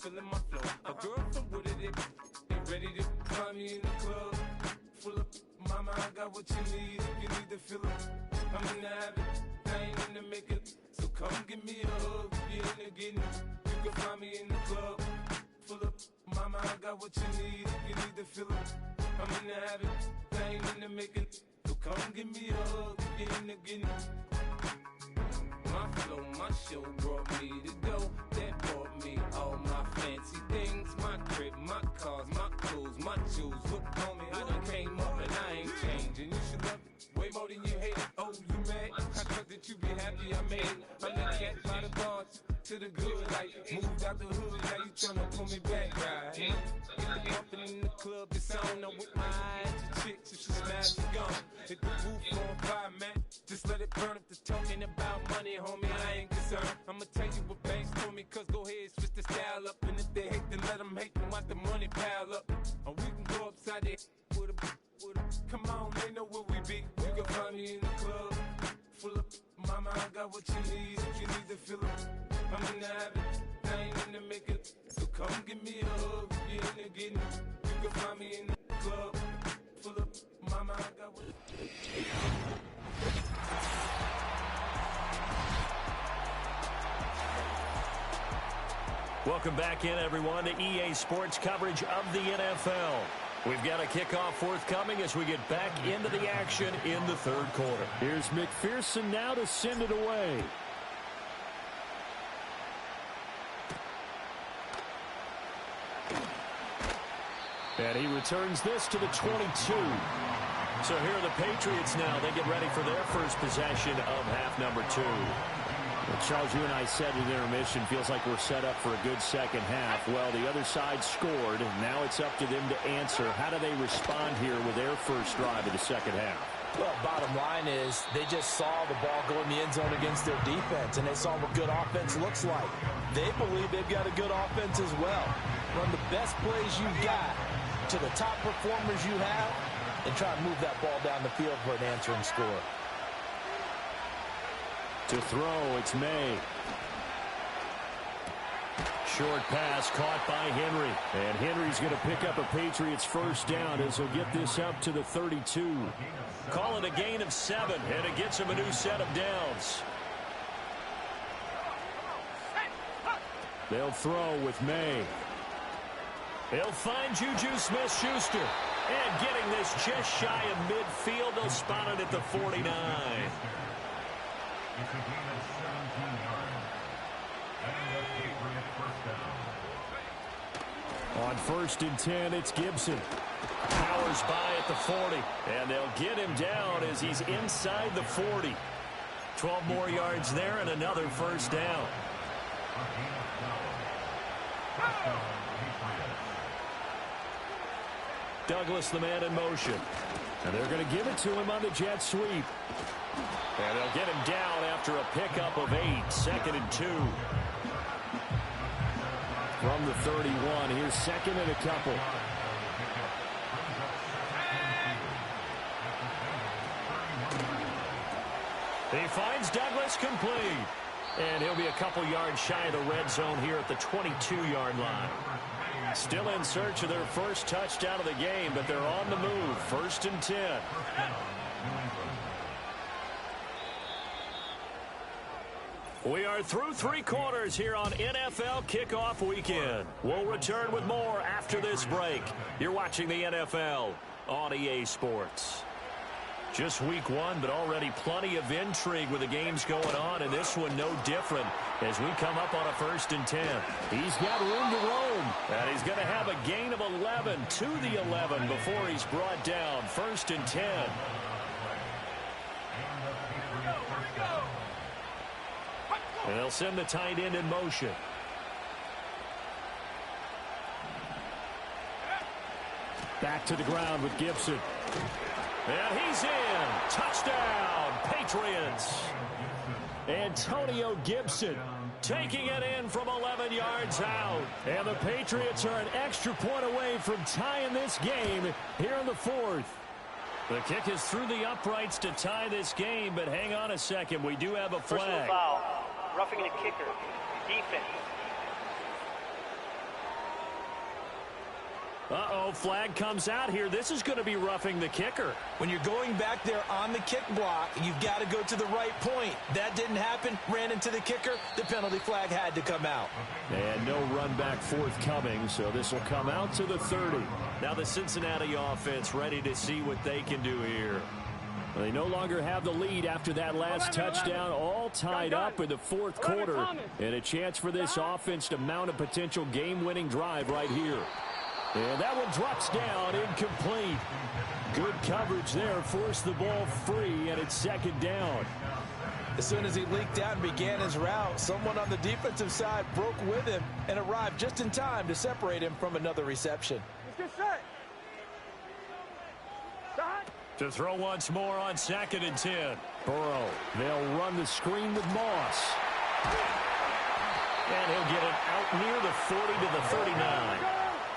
feeling my flow. A girl from Wooded, they ready to find me in the club. Full of mama, I got what you need if you need to feel it. I'm in the habit, I ain't in the making. So come give me a hug, you're in the getting. You can find me in the club. Full of mama, I got what you need if you need to feel it. I'm in the habit, I ain't in the making. So come give me a hug, you're in the getting. My flow, my show brought me to go. That brought me all my fancy things. My crib, my cars, my clothes, my jewels. Look on me, I done came up and I ain't changing. You should love it way more than you hate it. Oh, you mad? I thought that you be happy I made it. I'm the cat by the bars to the good life. Moved out the hood, now you tryna pull me back, right? Get the bumpin' in the club, it's on. I'm with my eyes to chicks, if she smash, she gone. Hit the roof on fire, man. Just let it burn. If they're talking about money, homie, I ain't concerned. I'ma tell you what banks told me, cause go ahead, switch the style up. And if they hate, then let them hate, then watch the money pile up. Or we can go upside there with a, come on, they know where we be. You can find me in the club, full of, mama, I got what you need, if you need to feel it. I'm in the habit, I ain't in the making. So come give me a hug, you're in the getting. You can find me in the club, full of, mama, I got what you need. Welcome back in, everyone, to EA Sports coverage of the NFL. We've got a kickoff forthcoming as we get back into the action in the third quarter. Here's McPherson now to send it away. And he returns this to the 22. So here are the Patriots now. They get ready for their first possession of half number 2. Well, Charles, you and I said in intermission, feels like we're set up for a good second half. Well, the other side scored. Now it's up to them to answer. How do they respond here with their first drive of the second half? Well, bottom line is they just saw the ball go in the end zone against their defense, and they saw what good offense looks like. They believe they've got a good offense as well. Run the best plays you've got to the top performers you have, and try and move that ball down the field for an answering score. To throw, it's May. Short pass caught by Henry. And Henry's going to pick up a Patriots first down as he'll get this up to the 32. Call it a gain of 7, and it gets him a new set of downs. They'll throw with May. He'll find Juju Smith-Schuster. And getting this just shy of midfield, they'll spot it at the 49. On 1st and 10, it's Gibson. Powers by at the 40. And they'll get him down as he's inside the 40. 12 more yards there and another first down. Douglas, the man in motion. And they're going to give it to him on the jet sweep. And they'll get him down after a pickup of 8. 2nd and 2. From the 31, here's 2nd and a couple. He finds Douglas complete. And he'll be a couple yards shy of the red zone here at the 22-yard line. Still in search of their first touchdown of the game, but they're on the move. 1st and 10. We are through 3 quarters here on NFL Kickoff Weekend. We'll return with more after this break. You're watching the NFL on EA Sports. Just week 1, but already plenty of intrigue with the games going on, and this one no different as we come up on a 1st and 10. He's got room to roam. And he's going to have a gain of 11 to the 11 before he's brought down. 1st and 10. And they'll send the tight end in motion. Back to the ground with Gibson. And he's in. Touchdown, Patriots. Antonio Gibson taking it in from 11 yards out. And the Patriots are an extra point away from tying this game here in the 4th. The kick is through the uprights to tie this game, but hang on a second. We do have a flag. Personal foul. Roughing the kicker. Defense. Uh-oh, flag comes out here. This is going to be roughing the kicker. When you're going back there on the kick block, you've got to go to the right point. That didn't happen. Ran into the kicker. The penalty flag had to come out. And no run back forthcoming, so this will come out to the 30. Now the Cincinnati offense ready to see what they can do here. They no longer have the lead after that last touchdown, all tied up in the fourth quarter. And a chance for this offense to mount a potential game-winning drive right here. And that one drops down, incomplete. Good coverage there, forced the ball free, and it's second down. As soon as he leaked out and began his route, someone on the defensive side broke with him and arrived just in time to separate him from another reception. To throw once more on 2nd and 10. Burrow, they'll run the screen with Moss. And he'll get it out near the 40 to the 39.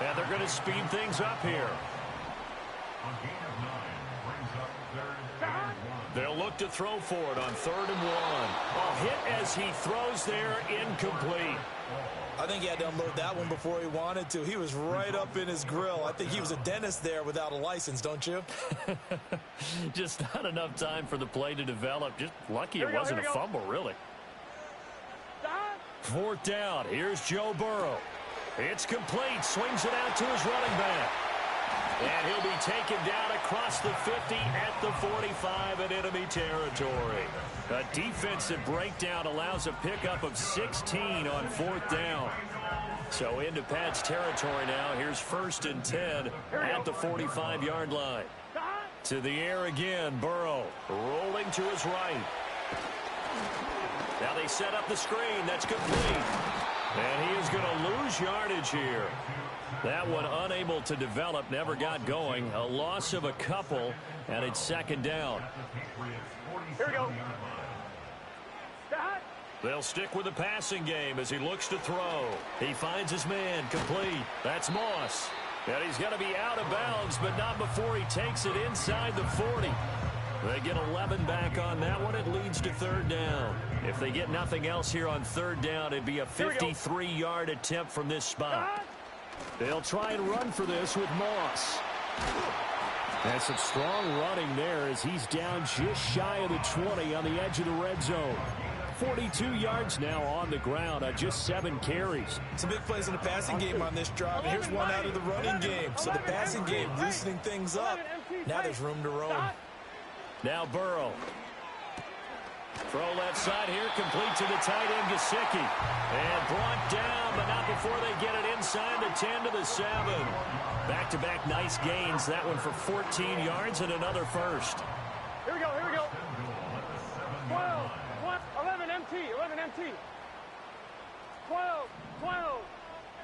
And they're going to speed things up here. They'll look to throw for it on 3rd and 1. A hit as he throws there, incomplete. I think he had to unload that one before he wanted to. He was right up in his grill. I think he was a dentist there without a license, don't you? Just not enough time for the play to develop. Just lucky it wasn't a fumble, really. 4th down. Here's Joe Burrow. It's complete. Swings it out to his running back. And he'll be taken down across the 50 at the 45 in enemy territory. A defensive breakdown allows a pickup of 16 on 4th down. So into Pat's territory now. Here's 1st and 10 at the 45-yard line. To the air again, Burrow rolling to his right. Now they set up the screen. That's complete. And he is going to lose yardage here. That one unable to develop, never got going. A loss of a couple, and it's 2nd down. Here we go. They'll stick with the passing game as he looks to throw. He finds his man, complete. That's Moss. And he's going to be out of bounds, but not before he takes it inside the 40. They get 11 back on that one. It leads to 3rd down. If they get nothing else here on 3rd down, it'd be a 53-yard attempt from this spot. They'll try and run for this with Moss. And some strong running there as he's down just shy of the 20 on the edge of the red zone. 42 yards now on the ground on just 7 carries. Some big plays in the passing game on this drive. And here's one out of the running game. So the passing game loosening things up. Now there's room to roam. Now Burrow. Throw left side here, complete to the tight end, Gesicki. And brought down, but not before they get it inside the 10 to the 7. Back-to-back nice gains. That one for 14 yards and another first. Here we go, here we go. 12, 11 MT, 11 MT. 12, 12.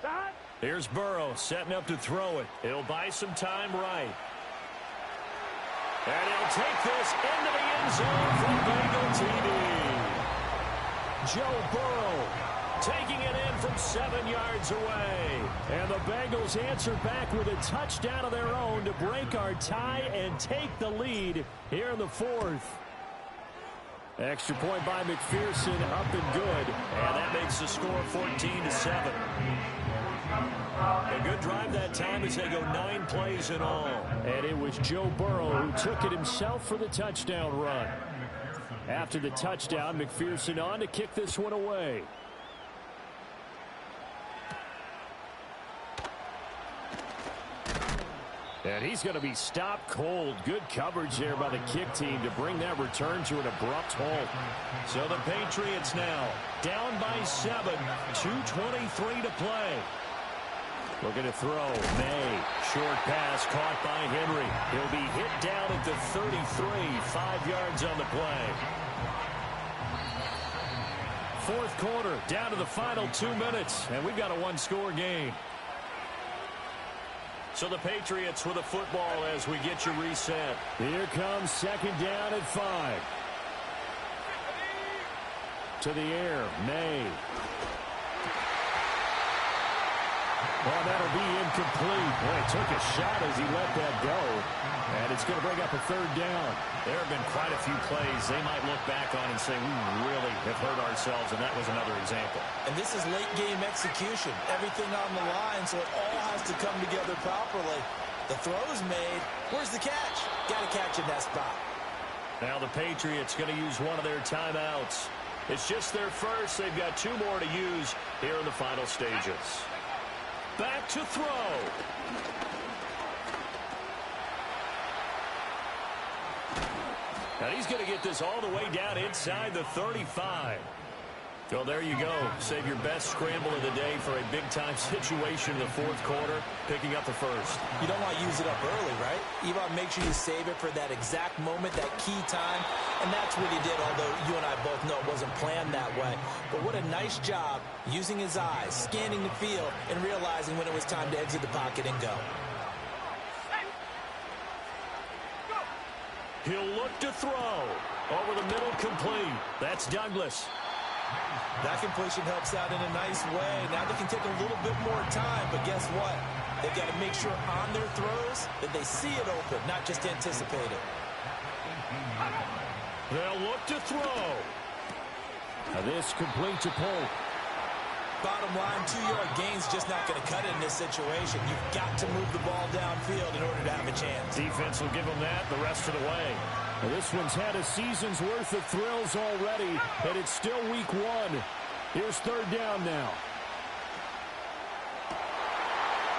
Dot. Here's Burrow setting up to throw it. He'll buy some time right. And he'll take this into the end zone for Bengal TD. Joe Burrow taking it in from 7 yards away. And the Bengals answer back with a touchdown of their own to break our tie and take the lead here in the 4th. Extra point by McPherson, up and good. And that makes the score 14-7. A good drive that time as they go 9 plays in all. And it was Joe Burrow who took it himself for the touchdown run. After the touchdown, McPherson on to kick this one away. And he's going to be stopped cold. Good coverage there by the kick team to bring that return to an abrupt halt. So the Patriots now down by 7, 2:23 to play. Looking to throw. May. Short pass caught by Henry. He'll be hit down at the 33, 5 yards on the play. 4th quarter, down to the final 2 minutes, and we've got a 1-score game. So the Patriots with a football as we get you reset. Here comes 2nd down at 5. To the air, May. Well, that'll be incomplete. Boy, took a shot as he let that go. And it's going to bring up a third down. There have been quite a few plays they might look back on and say, we really have hurt ourselves, and that was another example. And this is late-game execution. Everything on the line, so it all has to come together properly. The throw is made. Where's the catch? Got to catch in that spot. Now the Patriots going to use one of their timeouts. It's just their first. They've got 2 more to use here in the final stages. Back to throw. And he's going to get this all the way down inside the 35. Well, there you go. Save your best scramble of the day for a big-time situation in the fourth quarter, picking up the first. You don't want to use it up early, right? You want to make sure you save it for that exact moment, that key time, and that's what he did, although you and I both know it wasn't planned that way. But what a nice job using his eyes, scanning the field, and realizing when it was time to exit the pocket and go. He'll look to throw. Over the middle, complete. That's Douglas. That completion helps out in a nice way. Now they can take a little bit more time, but guess what? They've got to make sure on their throws that they see it open, not just anticipate it. They'll look to throw. Now this complete to Polk. Bottom line, 2-yard gain's just not going to cut it in this situation. You've got to move the ball downfield in order to have a chance. Defense will give them that the rest of the way. Well, this one's had a season's worth of thrills already, and it's still week 1. Here's third down now.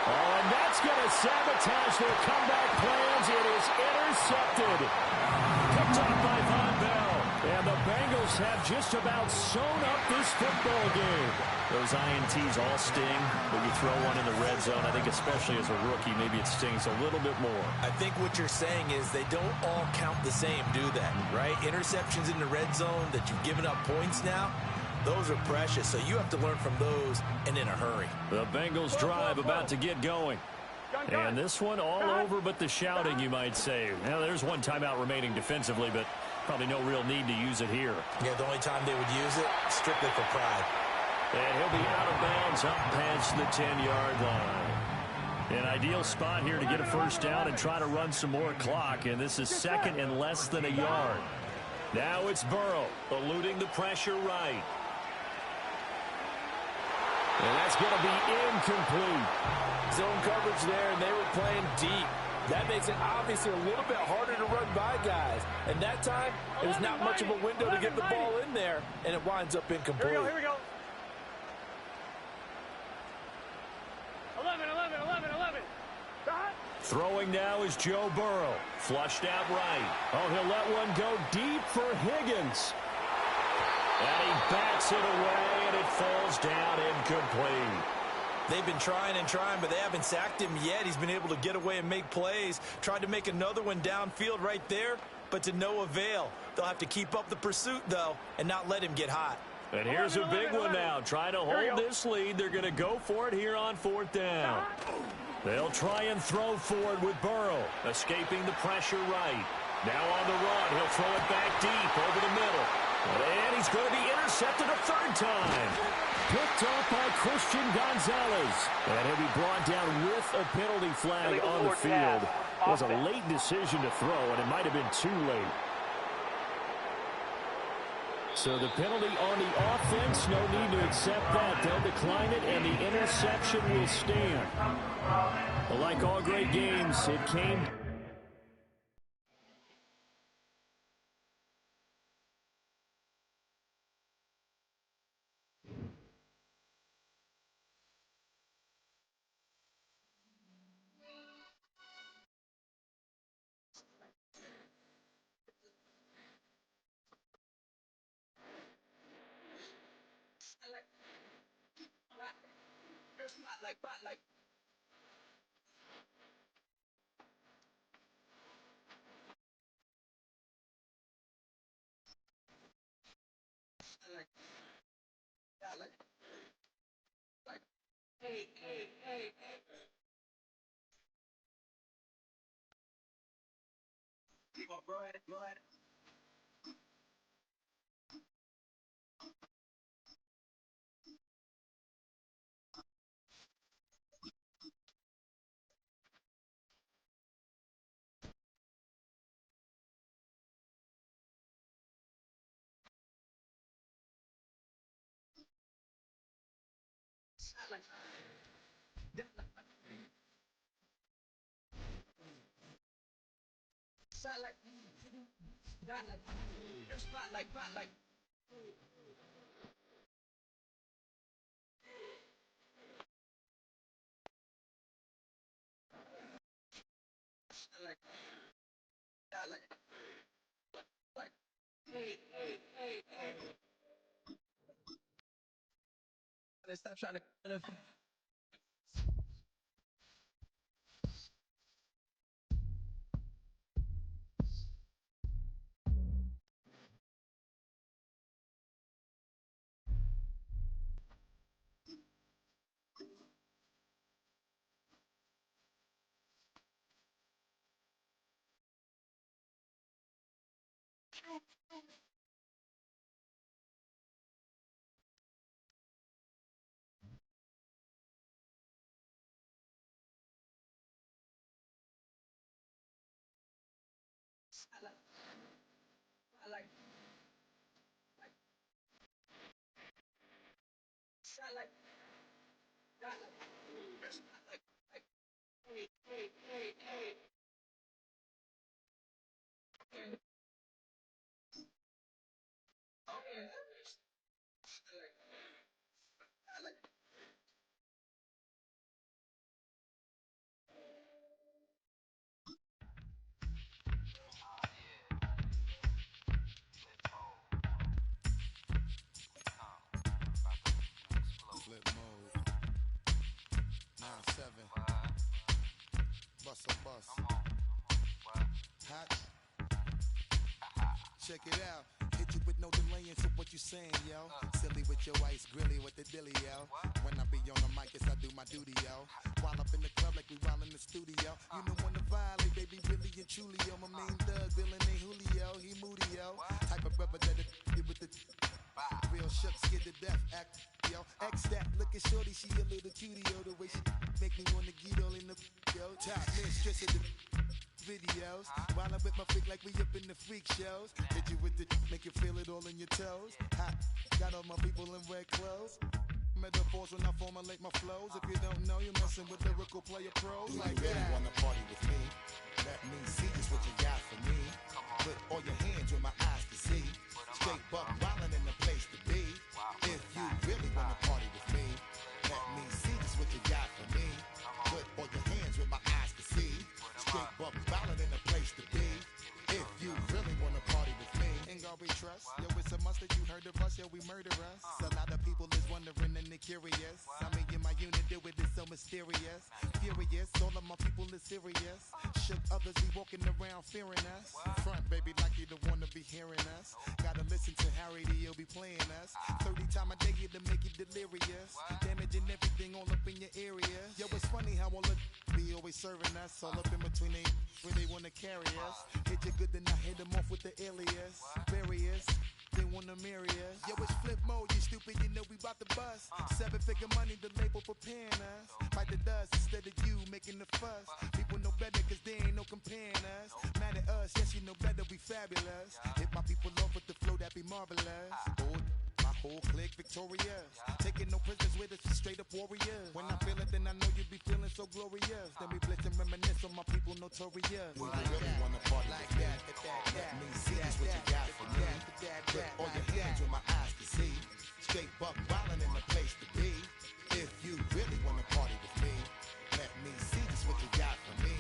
Oh, and that's going to sabotage their comeback plans. It is intercepted. Picked up by Von Bell. And the Bengals have just about sewn up this football game. Those INTs all sting, but you throw one in the red zone. I think especially as a rookie, maybe it stings a little bit more. I think what you're saying is they don't all count the same, do they? Right? Interceptions in the red zone that you've given up points now, those are precious. So you have to learn from those and in a hurry. The Bengals drive about to get going. And this one all over but the shouting, you might say. Now, there's one timeout remaining defensively, but probably no real need to use it here. Yeah, the only time they would use it, strictly for pride. And he'll be out of bounds up past the 10-yard line. An ideal spot here to get a first down and try to run some more clock. And this is second and less than a yard. Now it's Burrow eluding the pressure right. And that's going to be incomplete. Zone coverage there, and they were playing deep. That makes it obviously a little bit harder to run by guys. And that time, there's not much of a window to get the ball in there, and it winds up incomplete. Here we go. 11. Throwing now is Joe Burrow. Flushed out right. Oh, he'll let one go deep for Higgins. And he bats it away, and it falls down incomplete. They've been trying and trying, but they haven't sacked him yet. He's been able to get away and make plays. Tried to make another one downfield right there, but to no avail. They'll have to keep up the pursuit, though, and not let him get hot. And here's a big one now. Trying to hold this lead. They're going to go for it here on fourth down. They'll try and throw forward with Burrow, escaping the pressure right. Now on the run, he'll throw it back deep over the middle. And he's going to be intercepted a third time. Picked up by Christian Gonzalez. And he'll be brought down with a penalty flag on the field. It was a late decision to throw, and it might have been too late. So the penalty on the offense, no need to accept that. They'll decline it, and the interception will stand. But like all great games, it came... Stop trying to. Flip mode. 9-7. Bust a bus. Hot. Check it out. Hit you with no delay into what you saying, yo. Silly with your ice grilly with the dilly, yo. When I be on the mic, yes, I do my duty, yo. While up in the club like we while in the studio. You know when to violate, baby, really and truly, yo. My main thug, villain ain't Julio, he moody, yo. Type of brother that it with the real shook, scared to death, act, yo. X that, look at shorty, she a little cutie, yo. The way she make me wanna get all in the, yo. Top mistress of the videos. While I'm with my freak like we up in the freak shows. Hit you with the, make you feel it all in your toes. Hot, got all my people in red clothes. Metaphors when I formulate my flows. If you don't know, you're messing with lyrical player pros. Do like you really wanna party with me? Let me see just what you got for me. Put all your hands where my eyes can see. Straight buck wildin' in the place to be. If you really wanna party with me, let me see just what you got for me. Put all your hands where my eyes can see. Straight buck wildin' in the place to be. If you really wanna party with me, ain't gonna be trust. Yo, it's a must that you heard of us, yo, we murder us. A lot of people is wondering and they curious. I mean, in my unit do it, it's so mysterious. Furious, all of my people is serious. Shook others be walking around fearing us. Front, baby, like you don't wanna be hearing us. Gotta listen to Harry, he'll be playing us. 30 times a day to make you delirious. Damaging everything all up in your area. Yo, it's funny how all the be always serving us. All up in between they where they wanna carry us. Hit you good, then I hit them off with the alias. Barriers, they wanna marry us. Yo, it's flip mode, you stupid, you know we bout to bust. 7-figure money, the label preparing us. Fight the dust instead of you making the fuss. People know better cause they ain't no comparing us. Mad at us, yes you know better, we fabulous. Hit my people off with the flow, that be marvelous. My whole clique victorious. Taking no prisoners with us, straight up warriors. When I feel it, then I know you be feeling so glorious. Then we blitz and reminisce on my people notorious. Do you really wanna party like that? Let me see just what you got for me. Put all your hands where my eyes can see. Straight buck wildin' in the place to be. If you really wanna party with me, let me see just what you got for me.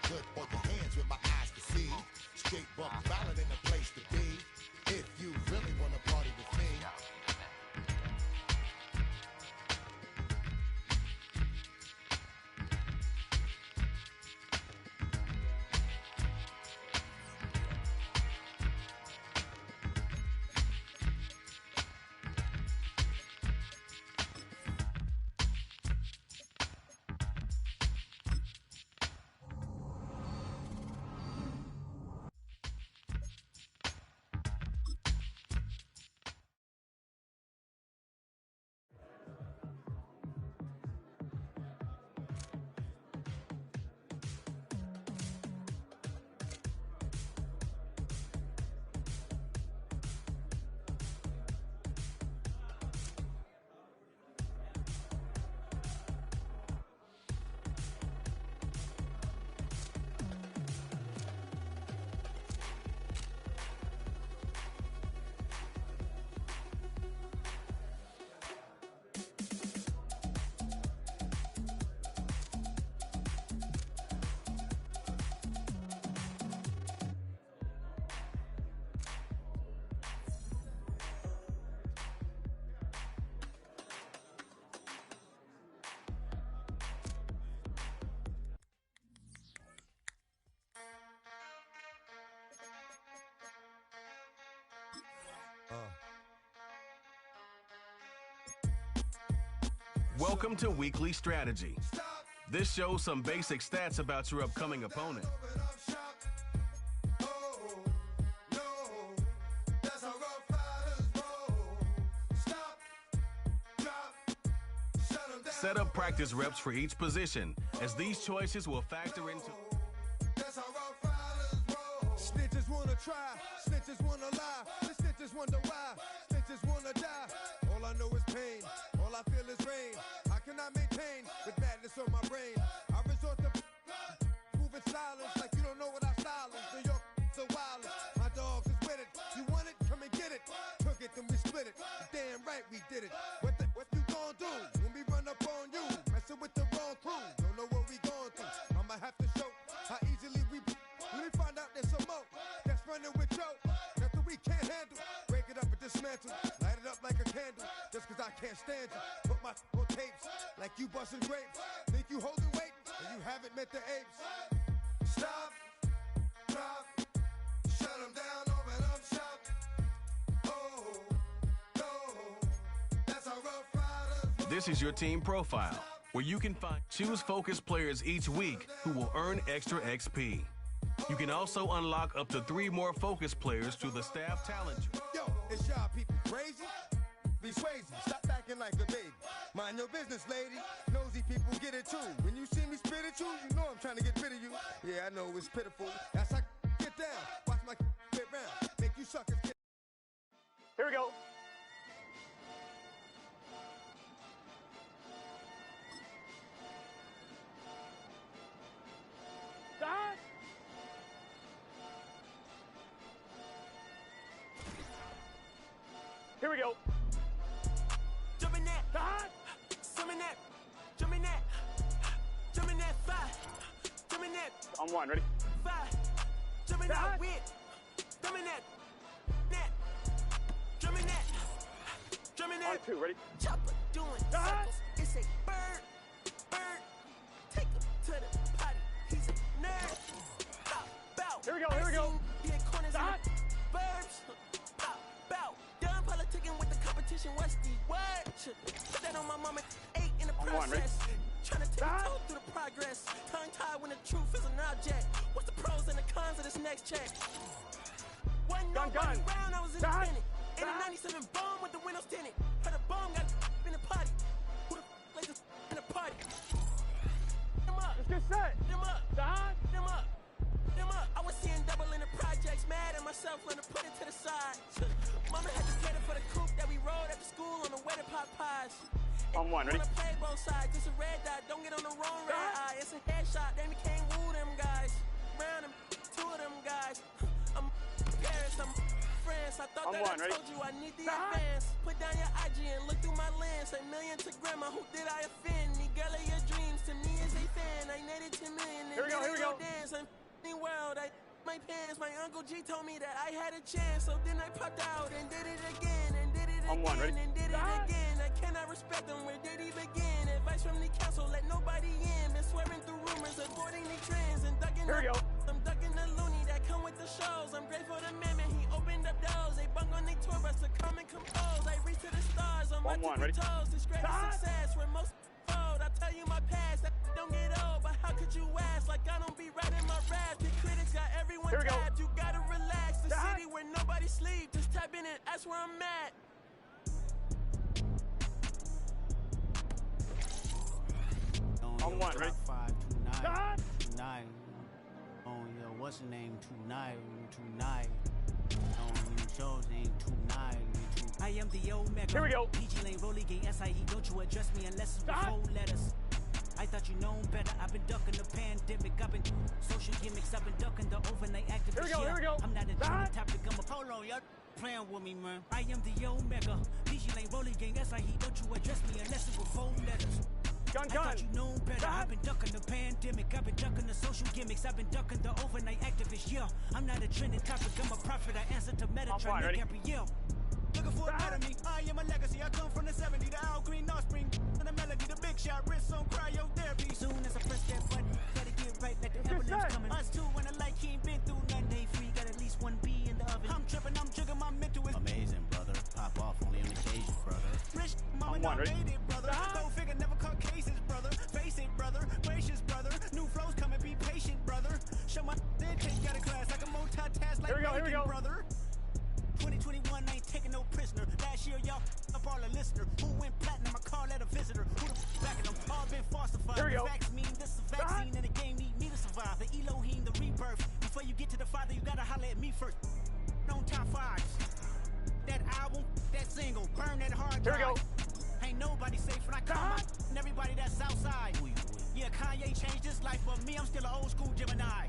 Put all your hands where my eyes can see. Straight buck wildin' in the place to be. If you really wanna party with me. Welcome to Weekly Strategy. This shows some basic stats about your upcoming opponent. Set up practice reps for each position, as these choices will factor into... Snitches wanna try, snitches wanna lie, the snitches wonder why, snitches wanna die. All I know is pain, all I feel is rain. How can I maintain with madness on my brain? I resort to moving silence like you don't know what I style is. New York, so wild. My dogs is with it. You want it? Come and get it. Took it, then we split it. Damn right we did it. What you gon' do when we run up on you? Messing with the wrong crew. Don't know what we going through. I'ma have to show how easily we. Let me find out there's some more that's running with Joe. Nothing we can't handle. Break it up and dismantle. Light it up like a candle. Just cause I can't stand you. Put my on tapes like you busting grapes. Think you holding weight and you haven't met the apes. Stop, drop, shut them down, open up shop. Oh, no, that's how Rough Riders. This is your team profile, where you can choose focus players each week who will earn extra XP. You can also unlock up to 3 more focus players through the staff talent tree. Yo, it's y'all people crazy? Be crazy, stop acting like a baby. Mind your business, lady. Nosy people get it too. When you see me spit at you, you know I'm trying to get rid of you. Yeah, I know it's pitiful. That's how get down. Watch my get round. Make you suckers get. Here we go. Stop. Here we go. Jumping that, Stop. swimming that, jumping that, jumping that, 5, jumping that, On 1, ready? 5, jumping Stop. that, with, jumping that, jumping that, jumping On that. 2, ready? Chopper doing Stop. circles. It's a bird, bird. Take him to the potty. He's a nerd. Pop, bow. Here we go, here we go. Hit corners Stop. in the burbs. Pop, bow. Done politicking with the competition. What's the word? Put that on my mama. 8 in the On 1, ready? process. Trying to take Stop. a toe through the progress. Tongue tied when the truth is an object. What's the pros and the cons of this next check? Wasn't Gun, nobody gun. round, I was Stop. independent. In a Stop. 97 bomb with the windows tinted. Heard a bomb got in the party. Who the like this in the party? Them up, Let's get set. them up, Stop. them up, them up. I was seeing double in the projects, mad at myself, learned to put it to the side. Mama had to cater for the coupe that we rode after school on the way to pot pies. On 1, ready? Wanna play both sides, it's a red dot, don't get on the wrong red Stop. eye. It's a headshot, then we can't woo them guys. Round them, 2 of them guys. I'm Paris, I'm France. I thought On that 1, I ready? told you I need the Stop. advance. Put down your IG and look through my lens. A million to grandma, who did I offend? The girl of your dreams to me is a fan. I netted 10 million and Here we go, then here we I go. dance. I'm f***ing world. I my pants. My Uncle G told me that I had a chance. So then I popped out and did it again and did it On 1, again ready? and did it Stop. again. I cannot respect them. Where did he begin? Advice from the council, let nobody in. Been swearing through rumors, avoiding the trends and ducking Here we the go. I'm ducking the loony that come with the shows. I'm grateful to Mammon, he opened up doors. They bung on their tour bus to come and compose. I reach to the stars on my On 1, tippy ready? toes. Discredit Stop. success where most fold. I tell you my past, that don't get old. But how could you ask? Like I don't be writing my rap. The critics got everyone Here we go. tapped. You gotta relax. The Stop. city where nobody sleeps. Just tap in and ask where I'm at. On 1, ready? 5 tonight. Stop. Tonight. Oh, yo, what's the name? Tonight. Tonight. Shows name tonight. I am the Omega. Here we go. PG Lane, Rolly Gang, SIE. Don't you address me unless it's with Stop. 4 letters. I thought you known better. I've been ducking the pandemic. I've been social gimmicks. I've been ducking the overnight activists. Here we go, Yeah, here we go. I'm not a Stop. trending topic. I'm a polo. Y'all playing with me, man. I am the Omega. PG Lane, Rolly Gang, SIE. Don't you address me unless it's with 4 letters. Gun, I gun. thought you know better. Stop. I've been ducking the pandemic. I've been ducking the social gimmicks. I've been ducking the overnight activists. Yeah, I'm not a trending topic. I'm a prophet. I answer to On 1, Metatron. ready? Gabrielle. Looking for Stop. a better me. I am a legacy. I come from the 70s. The Al Green offspring. And the melody. The big shot. Wrist on cryotherapy. Soon as I press that button, gotta get right like the Let's get ambulance set. coming. Us two when the light ain't been through none. Day free. Got at least 1 B in the oven. I'm tripping. I'm jigging. My mental is Amazing, brother. Pop off only on occasion, brother. rich. Mama On 1, done ready? made it, brother. Stop. Go figure. Never tatas like Here we go. brother. 2021 ain't taking no prisoner. Last year, y'all up all the listener. Who went platinum? I call that a visitor. Who the back of them? All been falsified. Here we go. Vaccine, this is a vaccine, and the game need me to survive. The Elohim, the rebirth. Before you get to the Father, you gotta holler at me first. On top 5. That album, that single, burn that hard drive. Here we go. Ain't nobody safe when I come out, and everybody that's outside. Yeah, Kanye changed his life, but me, I'm still an old school Gemini.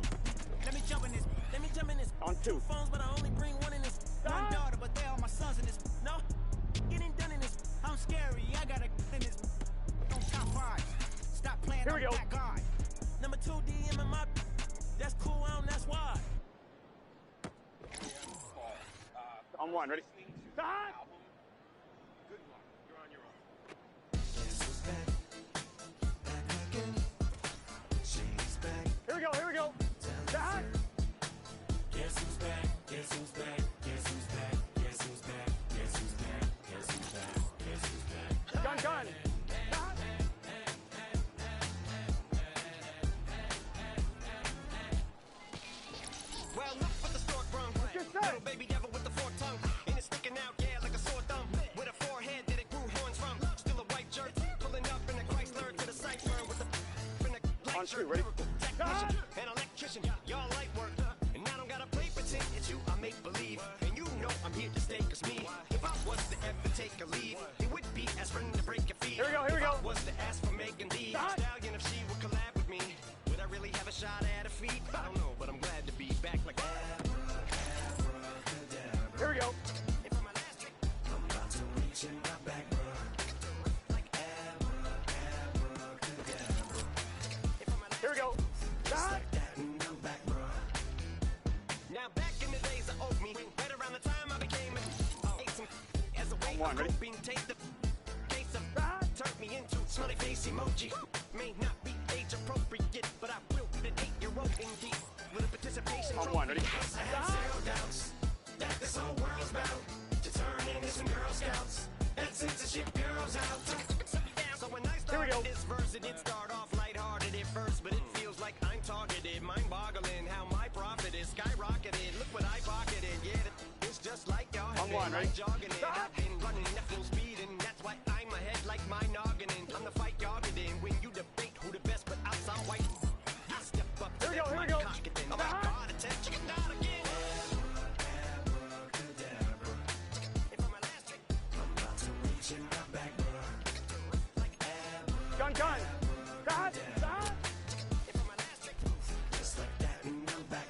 Let me jump in this. On 2. Phones, but I only bring one in this. One daughter, but they all my sons in this. No, getting done in this. I'm scary. I gotta in this. On top 5. Stop playing. Here we I'm go. that guy. Number 2 DM in my. That's cool. That's why. On 1. Ready? Start. Here we go. Start. Guess who's back? Guess who's back? Guess who's back? Guess who's back? Guess who's back? Guess who's back? Guess who's back? Gun. Start. Well, look what the stork brung. Just say. Little baby devil with the forked tongue. And it's sticking out, yeah, like a sore thumb. With a forehead that it grew horns from. Still a white shirt. Pulling up in a Chrysler to the cipher with the in a light On shirt. 2. Ready? Technician, an electrician, y'all light work. And I don't gotta play pretend, it's you I make believe. And you know I'm here to stay, cause me, if I was to ever take a leave, it would be as friend to break your feet. Here we go. If I was to ask for Megan D, Stallion, if she would collab with me, would I really have a shot at a feat? I don't know, but I'm glad to be back like that. Here we go. And for my last trick, I'm about to reach in my back, like abracadabra. And for my last Here we go. Start. Now back in the days of old me, right around the time I became ate some as a way On 1. of Ready? coping, taste the case of turned me into smiley face emoji. May not be age appropriate, but I will an 8-year-old indeed with a participation On trophy. 1. Ready? I have zero doubts that this whole world's bound to turn into some Girl Scouts and censorship bureaus out. So when I Here we go. started this verse, it did start off lighthearted at first, but it feels like I'm targeted, mind-boggling how my profit is skyrocketed. Look what I pocketed, yeah, it's just like y'all have On been 1. Ready? jogging it. I've been running at full speed, and that's why I'm ahead like my noggin. I'm the fight y'all get in when you debate who the best, but I sound white. I step up, Here we go. step Here my we go. cock it then. Oh my God, attempt chicken out again. Abracadabra. And for my last trick, I'm about to reach in my back, like Gun. Start. And for my last trick, just like that in the back,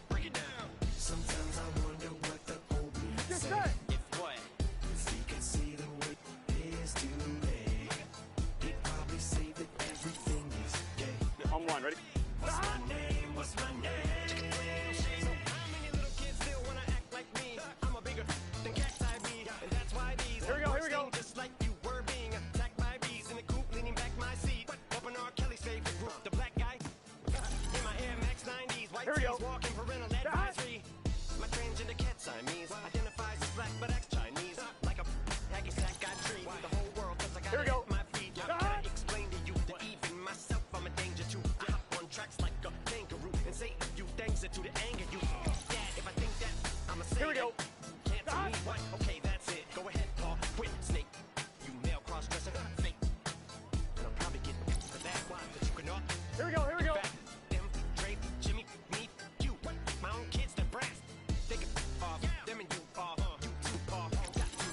bring it down. Sometimes I wonder what the old me Just say. say. If what? If he could see the way it is today, he'd probably say that everything is gay. On 1. Ready? What's my name? What's my name? So how many little kids still wanna act like me? I'm a bigger than cats I be, and that's why these Here we go, here we words go. sting just like you were being attacked by bees in the coop, leaning back my seat. Open R. Kelly's favorite group, the black guy. In my Air Max 90s, white Here we go. tees, walking parental advisory. My transgender cat Siamese identifies as black but acts Chinese. Like a hacky sack got trees. The whole world cause I got Here we it go. at my feet. Can I explain to you that even myself I'm a danger to? I hop on tracks like a kangaroo and say a few things that to the anger you. Dad, if I think that, I'ma say Here we go. Can't tell me what? Okay, that's it. Go ahead, Paul. Quit, snake. You male cross-dresser, fake. And I'll probably get for that one, but you can all Here we go. Here we go. back them, Drake, Jimmy, me, you. My own kids, the brass. They can off, them and you off. You two off, got two.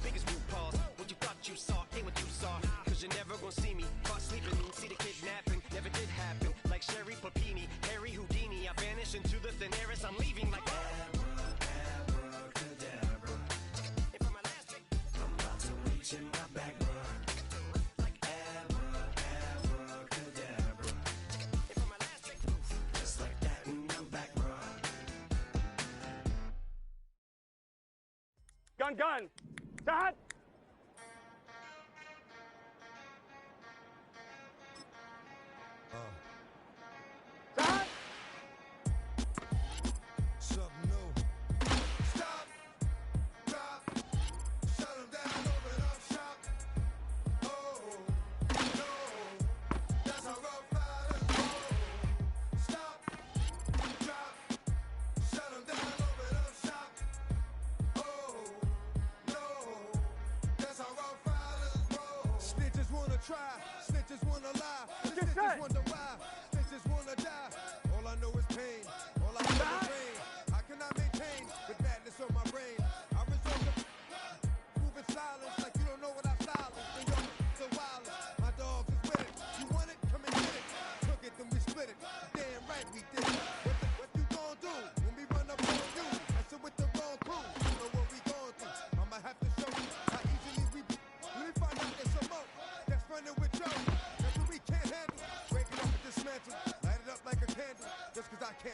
Biggest root paws. What you thought you saw ain't what you saw. Cause you're never gonna see me caught sleeping. See the kidnapping, never did happen. Like Sherry Papini, Harry Houdini. I vanish into the thin air as I'm leaving like abracadabra. And for my last trick, I'm about to reach in my back, like abracadabra. And for my last trick, just like that in the back, Gun. Start. Start. Something new. Stop, drop, shut 'em down, open up shop. Oh, no, that's how rough riders roll. Stop, drop,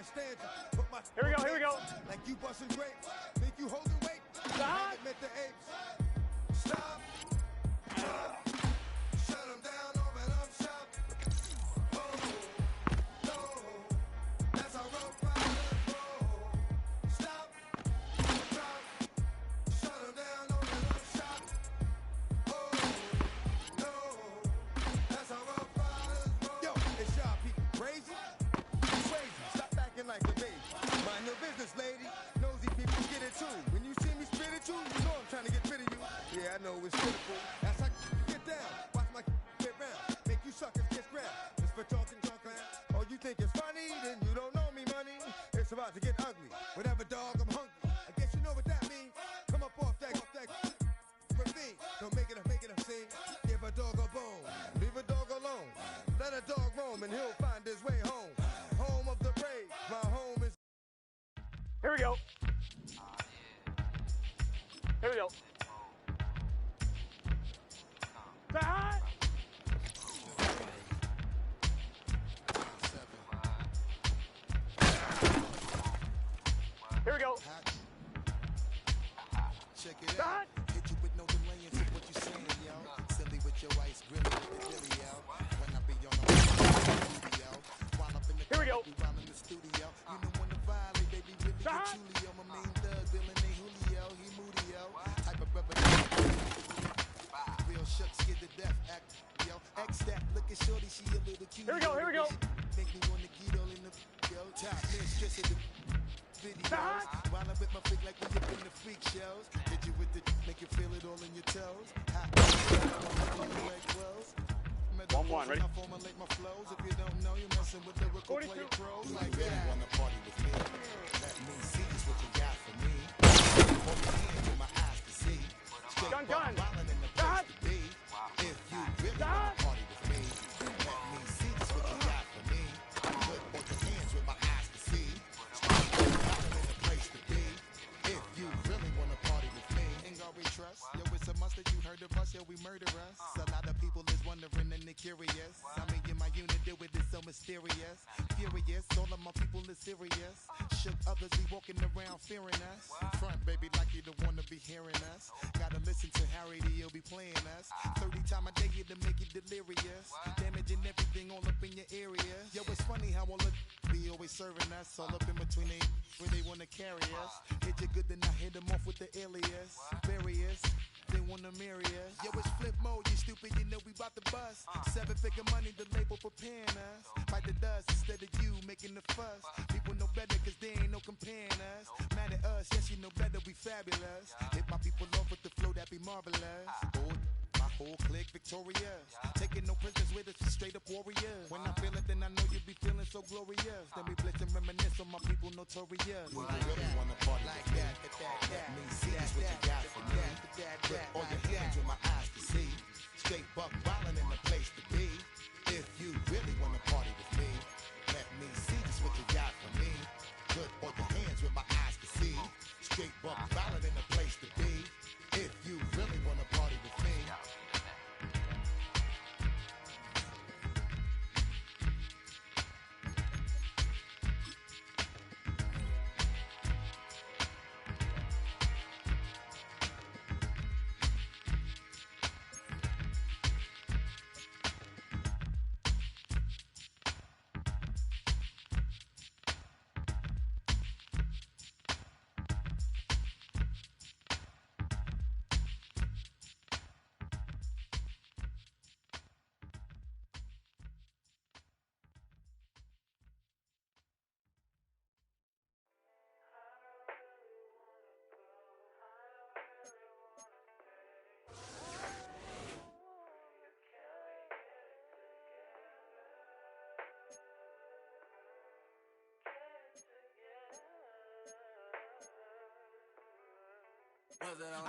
understand you. Put my Here we go. Like you busting grapes. Think you holding weight? Stop. Admit the apes. Stop. Shut them down, open up shop. Oh, no. That's how rough riders roll. Stop. Drop. Shut them down, open up shop. Oh, no. That's how rough riders roll. Yo, it's y'all people crazy? Crazy. Stop acting like a baby. Mind your business, lady. Nosy people get it too. When you see me spit at you, you know I'm trying to get rid of you. Yeah, I know it's pitiful. That's how get down. Watch my get round. Make you suckers kiss ground. Just for talking junk, man. Oh, you think it's funny? Then you don't know me, money. It's about to get ugly. Whatever, dog, I'm hungry. I guess you know what that means. Come up off that ravine. Don't make it a scene. Give a dog a bone. Leave a dog alone. Let a dog roam and he'll find his way home. Home of the brave. My home is. Here we go. Here we go. Say hi. Here we go. Check it out. Hit you with no delay into what you saying, yo. Silly with your ice grilly with the dilly, yo. When I be on the studio, while up in the Here we go. while in the studio, you know when the violate, baby, really get Julio. My main thug, Bill and Julio, he moody, yo. Type of brother, real shook, scared to death, act, yo. X that, look at shorty, she a little cute. Here we go. Make me wanna get all in the, yo. Top mistress of the videos. While I whip my freak like we up in the freak shows. Hit you with the make you feel it all in your toes. Hot, One, ready? I formulate my flows. If you don't know, you're messing with lyrical player pros. Like that. You wanna party with me? Let me see just what you got for me. Hold your hands with my eyes to see. Straight Gun. wildin' in the place to be. If you really wanna party with me, let me see just what you got for me. Put both your hands with my eyes to see. Straight wildin' in the place to be. If you really wanna party with me, ain't got we trust. Yo, it's a must that you heard of us. Yo, we murder us. A lot of people is wondering and they curious. I mean, in my unit, deal with it so mysterious. Furious, all of my people is serious. Shook others be walking around fearing us. Front, baby, like you don't wanna be hearing us. Gotta listen to Harry, he'll be playing us. 30 times a day to make you delirious. Damaging everything all up in your area. Yo, it's funny how all of be always serving us. All up in between they where they wanna carry us. Hit you good, then I hit them off with the alias. Various. They wanna marry us. Yo, it's flip mode, you stupid, you know we bout to bust. 7-figure money, the label preparing us. Fight the dust instead of you making the fuss. People know better cause they ain't no comparing us. Mad at us, yes you know better, we fabulous. Hit my people off with the flow, that be marvelous. My whole clique victorious. Taking no prisoners with us, straight up warriors. When I feel it, then I know you be feeling so glorious. Then we blitz and reminisce on my people notorious. You really wanna party like that. Let me see just what you got for me. Put all your hands with my eyes to see. Straight buck wildin' in the place to be. If you really wanna party with me, let me see just what you got for me. Put all your hands with my eyes to see. Straight buck wildin' in the place to be. If you really wanna party with me.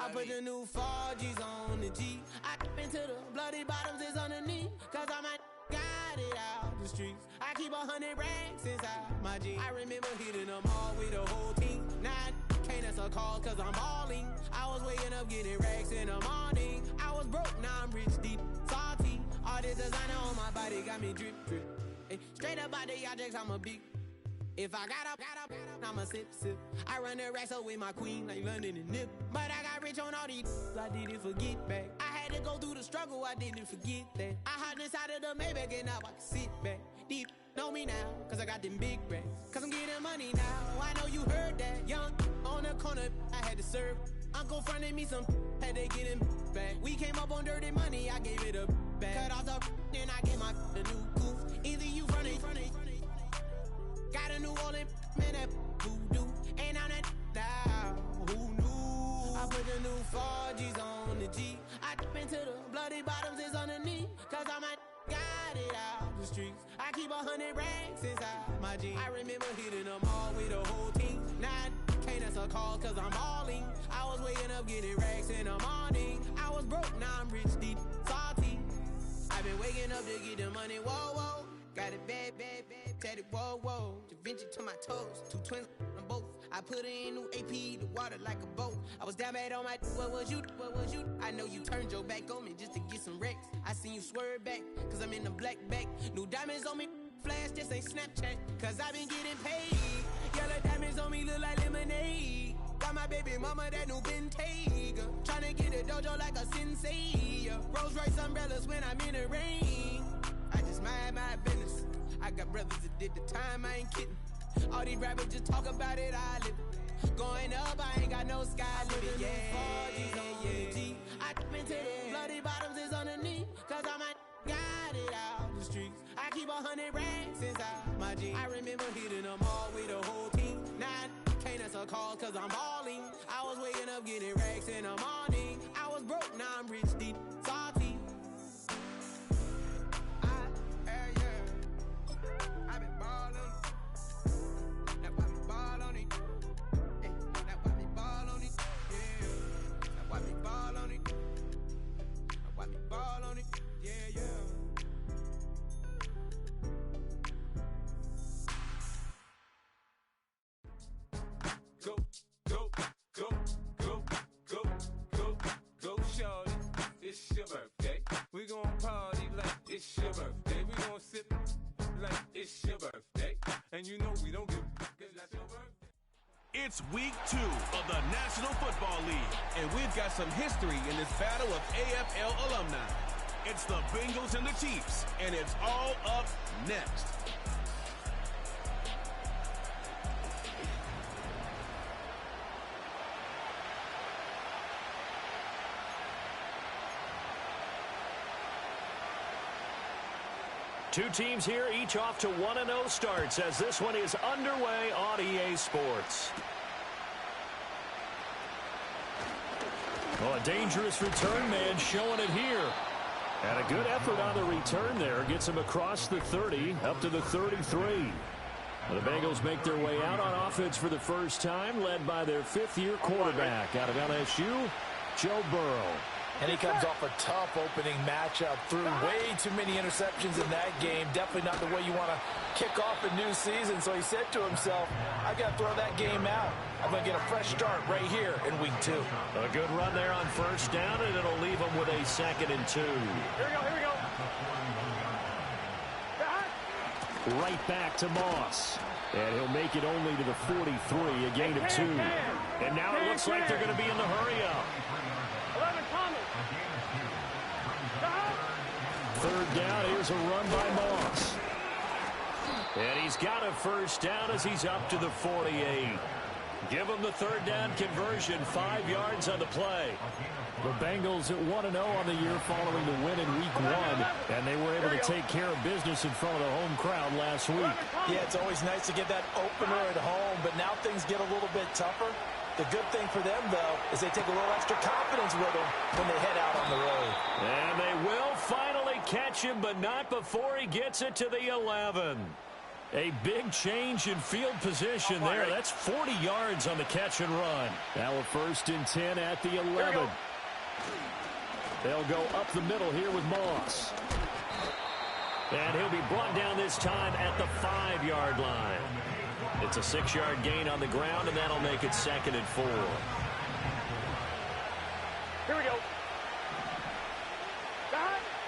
I put the new 4Gs on the G. I into the bloody bottoms is underneath. Cause I might got it out the streets. I keep 100 racks inside my jeans. I remember hitting them all with the whole team. Now I can't answer calls cause I'm balling. I was waking up getting racks in the morning. I was broke, now I'm rich, deep, salty. All this designer on my body got me drip, drip. Hey, straight up out the objects, I'm a big If I got up, I'ma sip. I run the racks up with my queen like London and Nip. But I got rich on all these, I didn't forget back. I had to go through the struggle, I didn't forget that. I hopped inside of the Maybach and now I can sit back. Deep know me now, cause I got them big racks. Cause I'm getting money now, I know you heard that. Young on the corner, I had to serve. Uncle fronted me some, had to get him back. We came up on dirty money, I gave it a back. Cut off the, then I gave my the new goof. Either you running. Got a New Orleans, man, that voodoo. Ain't on that now, who knew? I put the new 4Gs on the G. I dip into the bloody bottoms is underneath. Cause I might got it out the streets. I keep 100 racks inside my jeans. I remember hitting them all with the whole team. Now I can't answer calls cause I'm all in. I was waking up getting racks in the morning. I was broke, now I'm rich, deep, salty. I've been waking up to get the money, whoa. Got it bad, tatted, whoa. Da Vinci to my toes, 2 twins on both. I put it in new AP, the water like a boat. I was down bad on my, what was you? I know you turned your back on me just to get some wrecks. I seen you swerve back, cause I'm in the black back. New diamonds on me, flash, this ain't Snapchat. Cause I been getting paid. Yellow diamonds on me look like lemonade. Got my baby mama that new Bentayga. Tryna get a dojo like a sensei. Rolls Royce umbrellas when I'm in the rain. I just mind my business. I got brothers that did the time, I ain't kidding. All these rappers just talk about it, I live it. Going up, I ain't got no sky limit. Yeah. I dip into the bloody bottoms is underneath. Cause I might got it out the streets. I keep 100 racks inside my jeans. I remember hitting them all with the whole team. Now I can't answer calls cause I'm balling. I was waking up getting racks in the morning. I was broke, now I'm rich, deep, salty. I've been ballin'. That's why me ball on it. Hey, that's why me ball on it. Yeah. That's why me ball on it. That's why me ball on it. Yeah. Go, shorty. It's your birthday. We gon' party like it's your birthday. We gon' sip like it's your birthday. And you know we don't give cause that's your birthday. It's week 2 of the National Football League, and we've got some history in this battle of AFL alumni. It's the Bengals and the Chiefs, and it's all up next. Two teams here, each off to 1-0 starts as this one is underway on EA Sports. Well, a dangerous return man showing it here. And a good effort on the return there. Gets him across the 30, up to the 33. Well, the Bengals make their way out on offense for the first time, led by their 5th-year quarterback out of LSU, Joe Burrow. And he comes off a tough opening matchup. Threw way too many interceptions in that game. Definitely not the way you want to kick off a new season. So he said to himself, I got to throw that game out. I'm going to get a fresh start right here in week 2. A good run there on first down, and it'll leave him with a 2nd and 2. Here we go. Right back to Moss. And he'll make it only to the 43, a gain of 2. And now it looks like they're going to be in the hurry-up. 11 Thomas. 3rd down, here's a run by Moss. And he's got a first down as he's up to the 48. Give him the 3rd down conversion, 5 yards on the play. The Bengals at 1-0 on the year following the win in week 1, and they were able to take care of business in front of the home crowd last week. Yeah, it's always nice to get that opener at home, but now things get a little bit tougher. The good thing for them, though, is they take a little extra confidence with them when they head out on the road. And they will finally catch him, but not before he gets it to the 11. A big change in field position there. That's 40 yards on the catch and run. Now a 1st and 10 at the 11. They'll go up the middle here with Moss. And he'll be brought down this time at the 5-yard line. It's a 6-yard gain on the ground, and that'll make it 2nd and 4. Here we go.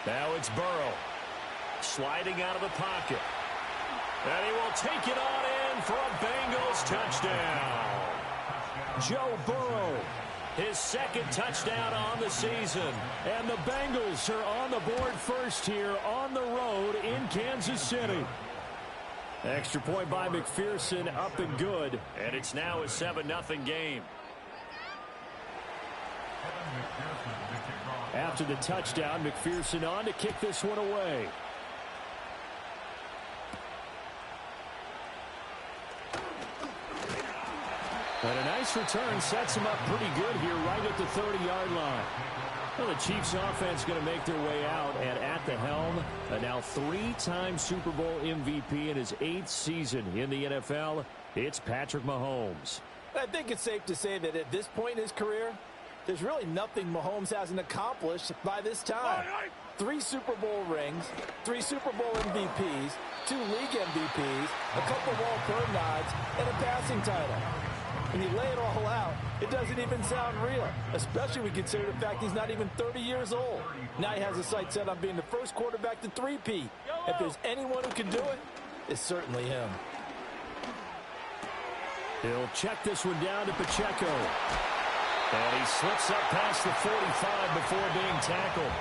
Now it's Burrow. Sliding out of the pocket. And he will take it on in for a Bengals touchdown. Joe Burrow, his second touchdown on the season. And the Bengals are on the board first here on the road in Kansas City. Extra point by McPherson, up and good. And it's now a 7-0 game. After the touchdown, McPherson on to kick this one away. And a nice return sets him up pretty good here right at the 30-yard line. Well, the Chiefs offense going to make their way out, and at the helm, a now 3-time Super Bowl MVP in his 8th season in the NFL, it's Patrick Mahomes. I think it's safe to say that at this point in his career, there's really nothing Mahomes hasn't accomplished by this time. 3 Super Bowl rings, 3 Super Bowl MVPs, 2 league MVPs, a couple of All-Pro nods, and a passing title. When you lay it all out, it doesn't even sound real, especially when you consider the fact he's not even 30 years old. Now he has his sights set on being the first quarterback to three-peat. If there's anyone who can do it, it's certainly him. He'll check this one down to Pacheco. And he slips up past the 45 before being tackled.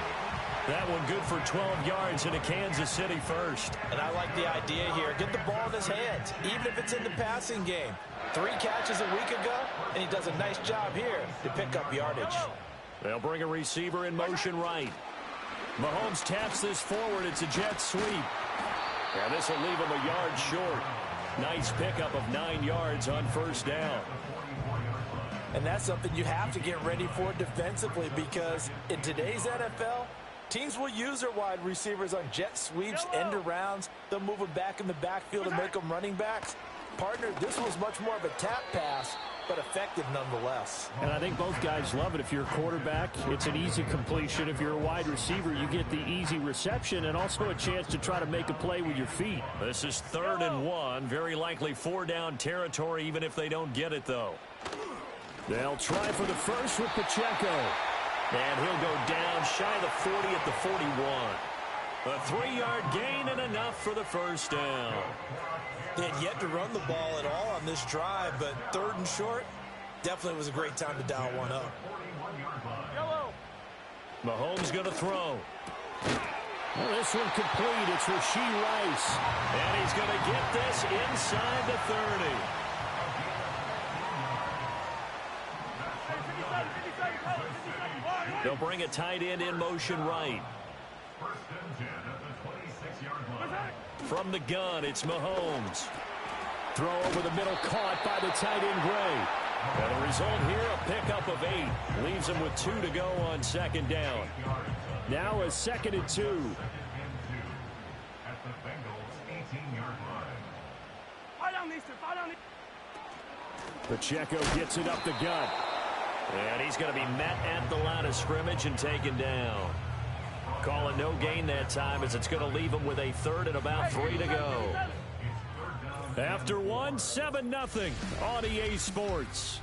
That one good for 12 yards into Kansas City first. And I like the idea here. Get the ball in his hands, even if it's in the passing game. 3 catches a week ago, and he does a nice job here to pick up yardage. They'll bring a receiver in motion right. Mahomes taps this forward. It's a jet sweep. And this will leave him a yard short. Nice pickup of 9 yards on first down. And that's something you have to get ready for defensively, because in today's NFL, teams will use their wide receivers on jet sweeps, end arounds. They'll move them back in the backfield and make them running backs. Partner, this was much more of a tap pass, but effective nonetheless. And I think both guys love it. If you're a quarterback, it's an easy completion. If you're a wide receiver, you get the easy reception and also a chance to try to make a play with your feet. This is 3rd and 1. Very likely 4-down territory, even if they don't get it, though. They'll try for the first with Pacheco. And he'll go down shy of the 40 at the 41. A 3-yard gain and enough for the first down. They had yet to run the ball at all on this drive, but 3rd and short, definitely was a great time to dial one up. Mahomes going to throw. Well, this one complete. It's Rashee Rice. And he's going to get this inside the 30. They'll bring a tight end in motion right. From the gun, it's Mahomes. Throw over the middle, caught by the tight end Gray. And the result here, a pickup of 8. Leaves him with 2 to go on second down. Now a 2nd and 2. Pacheco gets it up the gut. And he's going to be met at the line of scrimmage and taken down. Calling no gain that time, as it's going to leave him with a 3rd and about 3 to go. After 1, 7-0 on EA Sports.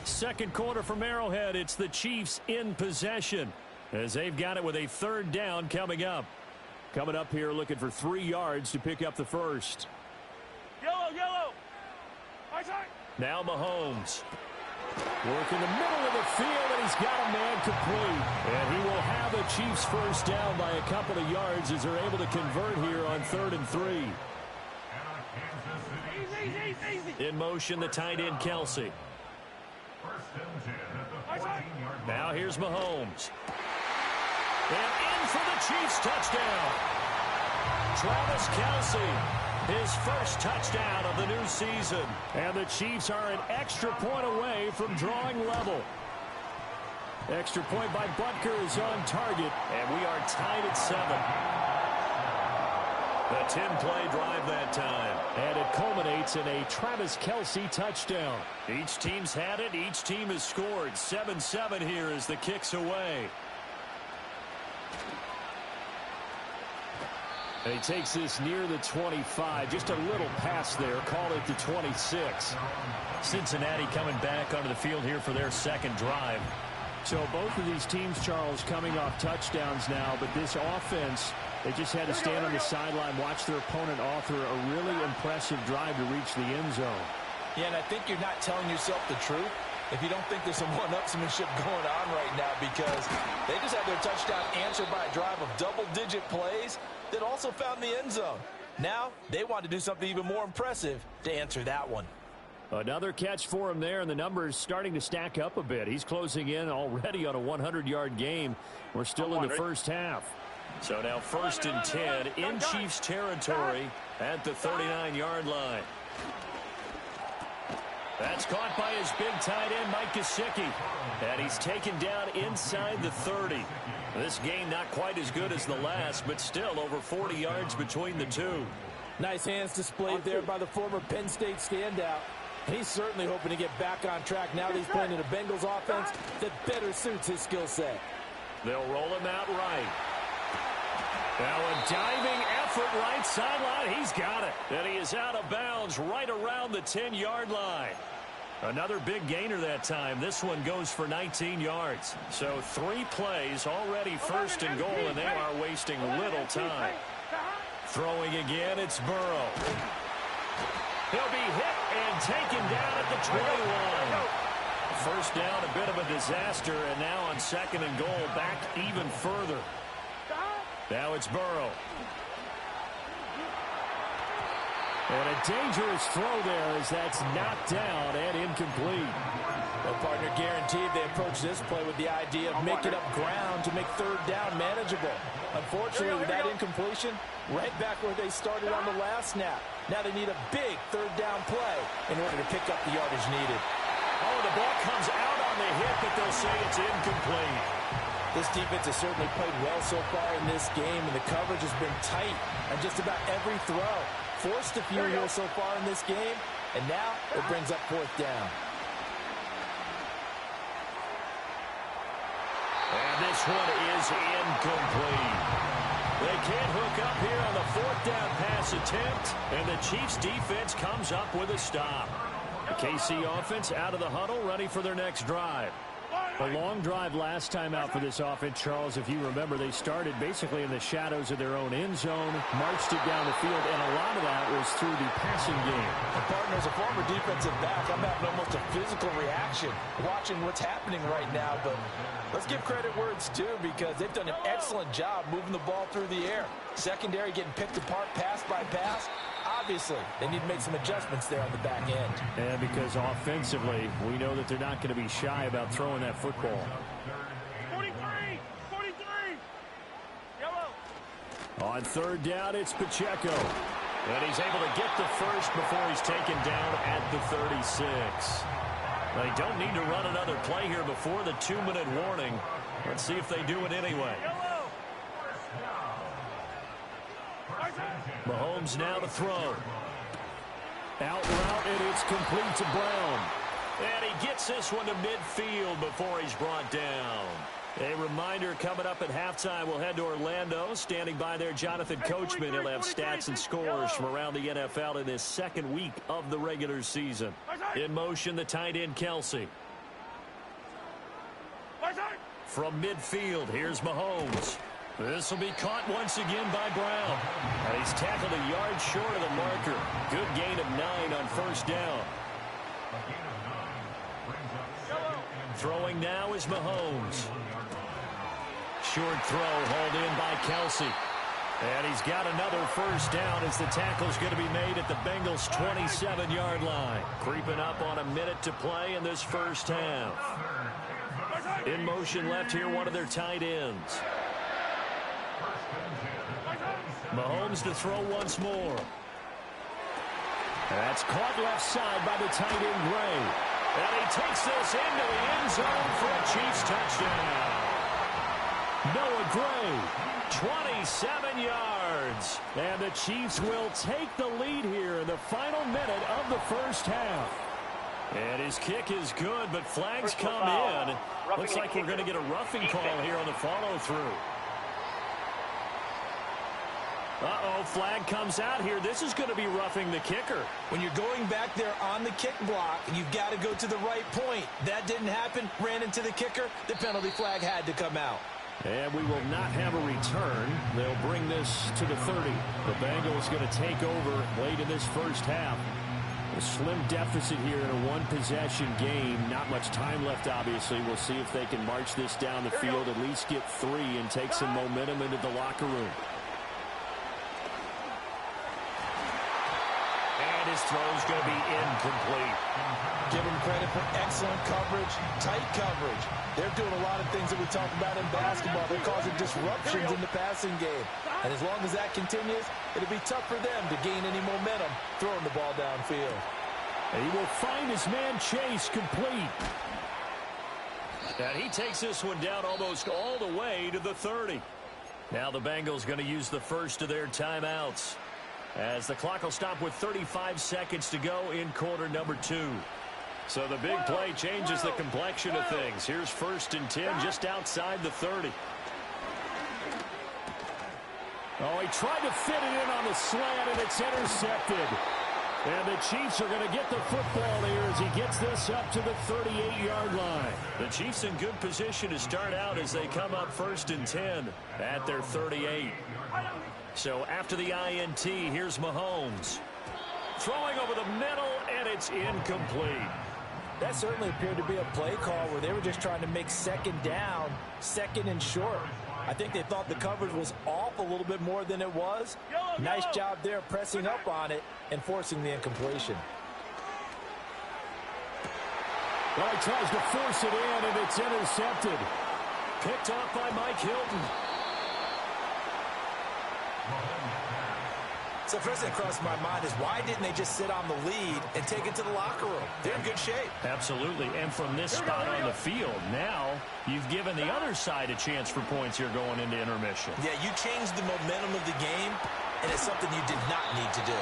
Second quarter from Arrowhead. It's the Chiefs in possession, as they've got it with a 3rd down coming up. Coming up here looking for 3 yards to pick up the first. Yellow. Now Mahomes. Work in the middle of the field, and he's got a man complete. And he will have the Chiefs first down by a couple of yards as they're able to convert here on 3rd and 3. In motion, the tight end Kelsey. Now here's Mahomes. And in for the Chiefs touchdown. Travis Kelsey. His first touchdown of the new season. And the Chiefs are an extra point away from drawing level. Extra point by Butker is on target. And we are tied at 7. A 10-play drive that time. And it culminates in a Travis Kelsey touchdown. Each team's had it. Each team has scored. 7-7 here as the kick's away. And he takes this near the 25. Just a little pass there. Call it the 26. Cincinnati coming back onto the field here for their second drive. So both of these teams, Charles, coming off touchdowns now, but this offense, they just had to stand on the sideline, watch their opponent author a really impressive drive to reach the end zone. Yeah, and I think you're not telling yourself the truth if you don't think there's some one-upsmanship going on right now, because they just had their touchdown answered by a drive of double-digit plays that also found the end zone. Now they want to do something even more impressive to answer that one. Another catch for him there, and the numbers starting to stack up a bit. He's closing in already on a 100-yard game. We're still in the first half. So now 1st and 10 in Chiefs territory at the 39-yard line. That's caught by his big tight end, Mike Gesicki. And he's taken down inside the 30. This game not quite as good as the last, but still over 40 yards between the two. Nice hands displayed there by the former Penn State standout. He's certainly hoping to get back on track now that he's playing in a Bengals offense that better suits his skill set. They'll roll him out right. Now a diving effort right sideline. He's got it. And he is out of bounds right around the 10-yard line. Another big gainer that time. This one goes for 19 yards. So 3 plays already 1st and goal, and they are wasting little time. Throwing again, it's Burrow. He'll be hit and taken down at the 20-line. First down, a bit of a disaster, and now on 2nd and goal, back even further. Now it's Burrow. And a dangerous throw there as that's knocked down and incomplete. Well, partner, guaranteed they approach this play with the idea of making up ground to make 3rd down manageable. Unfortunately, with that incompletion, right back where they started on the last snap. Now they need a big 3rd down play in order to pick up the yardage needed. Oh, the ball comes out on the hit, but they'll say it's incomplete. This defense has certainly played well so far in this game, and the coverage has been tight on just about every throw. Forced a few here so far in this game, and now it brings up 4th down. And this one is incomplete. They can't hook up here on the 4th down pass attempt, and the Chiefs defense comes up with a stop. The KC offense out of the huddle, ready for their next drive. A long drive last time out for this offense, Charles. If you remember, they started basically in the shadows of their own end zone, marched it down the field, and a lot of that was through the passing game. And partner, as a former defensive back, I'm having almost a physical reaction watching what's happening right now. But let's give credit where it's due, because they've done an excellent job moving the ball through the air. Secondary getting picked apart pass by pass. Obviously, they need to make some adjustments there on the back end. And because offensively, we know that they're not going to be shy about throwing that football. 43! 43! Yellow! On 3rd down, it's Pacheco. And he's able to get the first before he's taken down at the 36. They don't need to run another play here before the 2-minute warning. Let's see if they do it anyway. Mahomes now to throw. Out route, and it's complete to Brown. And he gets this one to midfield before he's brought down. A reminder, coming up at halftime, we'll head to Orlando. Standing by there, Jonathan Coachman. He'll have stats and scores from around the NFL in his 2nd week of the regular season. In motion, the tight end, Kelsey. From midfield, here's Mahomes. This will be caught once again by Brown. And he's tackled a yard short of the marker. Good gain of 9 on 1st down. Throwing now is Mahomes. Short throw hauled in by Kelsey. And he's got another 1st down as the tackle's going to be made at the Bengals' 27-yard line. Creeping up on a minute to play in this 1st half. In motion left here, one of their tight ends. Mahomes to throw once more. That's caught left side by the tight end, Gray. And he takes this into the end zone for a Chiefs touchdown. Noah Gray. 27 yards. And the Chiefs will take the lead here in the final minute of the 1st half. And his kick is good, but flags come in. Looks like we're going to get a roughing call here on the follow-through. Uh-oh, flag comes out here. This is going to be roughing the kicker. When you're going back there on the kick block, you've got to go to the right point. That didn't happen. Ran into the kicker. The penalty flag had to come out. And we will not have a return. They'll bring this to the 30. The Bengals going to take over late in this first half. A slim deficit here in a one-possession game. Not much time left, obviously. We'll see if they can march this down the field, at least get 3, and take some momentum into the locker room. And his throw's going to be incomplete. Give him credit for excellent coverage, tight coverage. They're doing a lot of things that we talk about in basketball. They're causing disruptions in the passing game. And as long as that continues, it'll be tough for them to gain any momentum throwing the ball downfield. And he will find his man Chase complete. And he takes this one down almost all the way to the 30. Now the Bengals going to use the first of their timeouts, as the clock will stop with 35 seconds to go in quarter number 2. So the big play changes the complexion of things. Here's 1st and 10 just outside the 30. Oh, he tried to fit it in on the slant, and it's intercepted. And the Chiefs are going to get the football here as he gets this up to the 38-yard line. The Chiefs in good position to start out as they come up 1st and 10 at their 38. So after the INT, here's Mahomes. Throwing over the middle, and it's incomplete. That certainly appeared to be a play call where they were just trying to make 2nd down, 2nd and short. I think they thought the coverage was off a little bit more than it was. Nice job there pressing up on it and forcing the incompletion. Well, he tries to force it in, and it's intercepted. Picked off by Mike Hilton. So first thing that crossed my mind is, why didn't they just sit on the lead and take it to the locker room? They're in good shape. Absolutely. And from this spot on the field, now you've given the other side a chance for points here going into intermission. Yeah, you changed the momentum of the game, and it's something you did not need to do.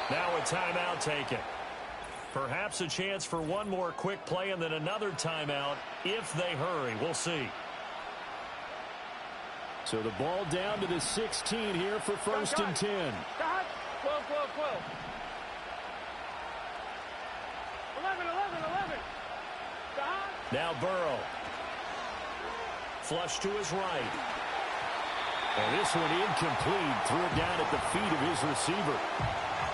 Now a timeout taken. Perhaps a chance for one more quick play and then another timeout if they hurry. We'll see. So the ball down to the 16 here for 1st and 10. 12, 12, 12. 11, 11, 11. Now Burrow. Flush to his right. And this one incomplete. Threw it down at the feet of his receiver.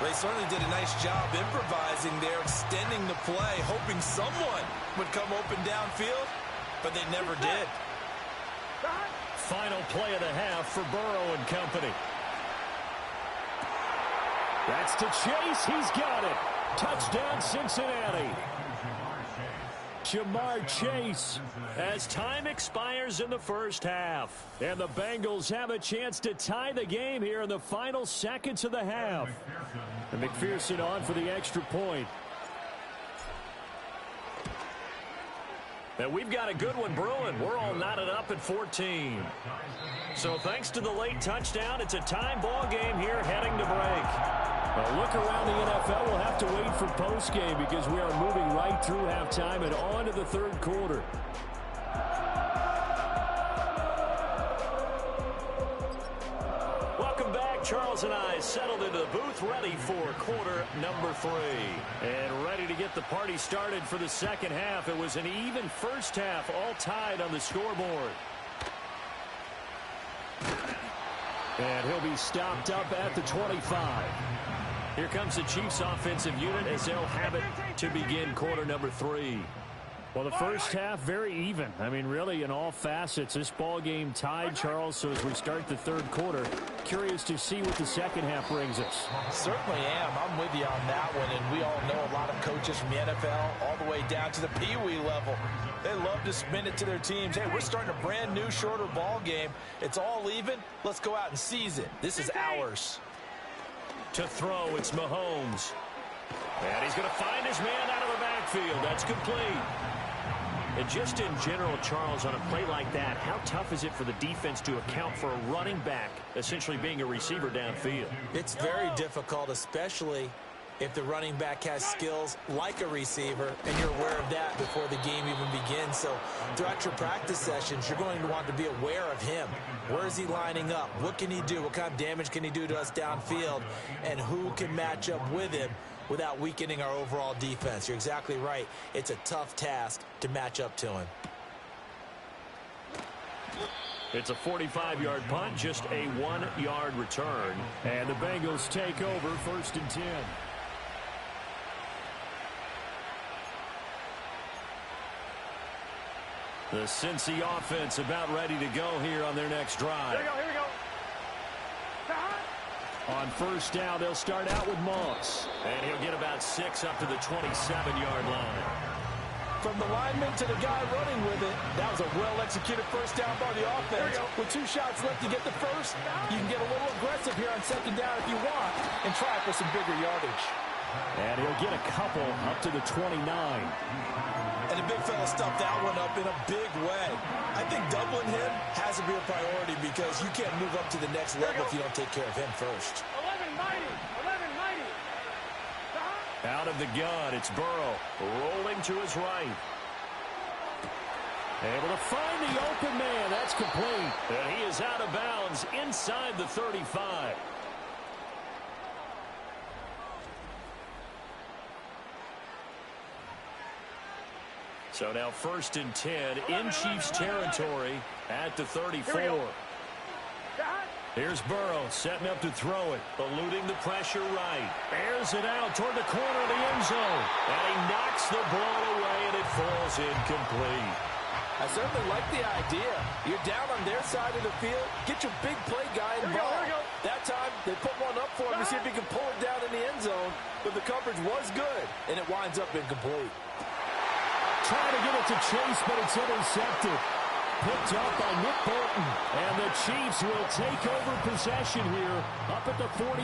They certainly did a nice job improvising there, extending the play, hoping someone would come open downfield, but they never did. Final play of the half for Burrow and company. That's to Chase. He's got it. Touchdown, Cincinnati. Jamar Chase. As time expires in the first half. And the Bengals have a chance to tie the game here in the final seconds of the half. And McPherson on for the extra point. And we've got a good one brewing. We're all knotted up at 14. So thanks to the late touchdown, it's a time ball game here heading to break. A look around the NFL. We'll have to wait for postgame because we are moving right through halftime and on to the 3rd quarter. Welcome back. Charles and I settled into the booth, ready for quarter number 3. And ready to get the party started for the second half. It was an even first half, all tied on the scoreboard. And he'll be stopped up at the 25. Here comes the Chiefs offensive unit as they'll have it to begin quarter number 3. Well, the first half, very even. I mean, really, in all facets, this ball game tied, Charles. So as we start the 3rd quarter, curious to see what the second half brings us. Certainly am. I'm with you on that one. And we all know a lot of coaches from the NFL all the way down to the Pee-wee level. They love to spin it to their teams. Hey, we're starting a brand new, shorter ball game. It's all even. Let's go out and seize it. This is ours. To throw, it's Mahomes. And he's going to find his man out of the backfield. That's complete. And just in general, Charles, on a play like that, how tough is it for the defense to account for a running back essentially being a receiver downfield? It's very difficult, especially if the running back has skills like a receiver, and you're aware of that before the game even begins. So throughout your practice sessions, you're going to want to be aware of him. Where is he lining up? What can he do? What kind of damage can he do to us downfield? And who can match up with him without weakening our overall defense? You're exactly right. It's a tough task to match up to him. It's a 45-yard punt, just a 1-yard return. And the Bengals take over 1st and 10. The Cincy offense about ready to go here on their next drive. Here we go. On 1st down, they'll start out with Moss. And he'll get about 6 up to the 27-yard line. From the lineman to the guy running with it, that was a well-executed first down by the offense. With 2 shots left to get the first, you can get a little aggressive here on 2nd down if you want and try for some bigger yardage. And he'll get a couple up to the 29. And the big fella stuffed that one up in a big way. I think doubling him has to be a priority because you can't move up to the next level if you don't take care of him first. 1190. Out of the gun, it's Burrow rolling to his right. Able to find the open man. That's complete. And he is out of bounds inside the 35. So now 1st and 10 in Chiefs territory at the 34. Here's Burrow setting up to throw it, eluding the pressure right. Airs it out toward the corner of the end zone. And he knocks the ball away, and it falls incomplete. I certainly like the idea. You're down on their side of the field. Get your big play guy involved. Here we go. That time, they put one up for him to see if he can pull it down in the end zone. But the coverage was good, and it winds up incomplete. Trying to get it to Chase, but it's intercepted. Picked up by Nick Bolton. And the Chiefs will take over possession here up at the 44.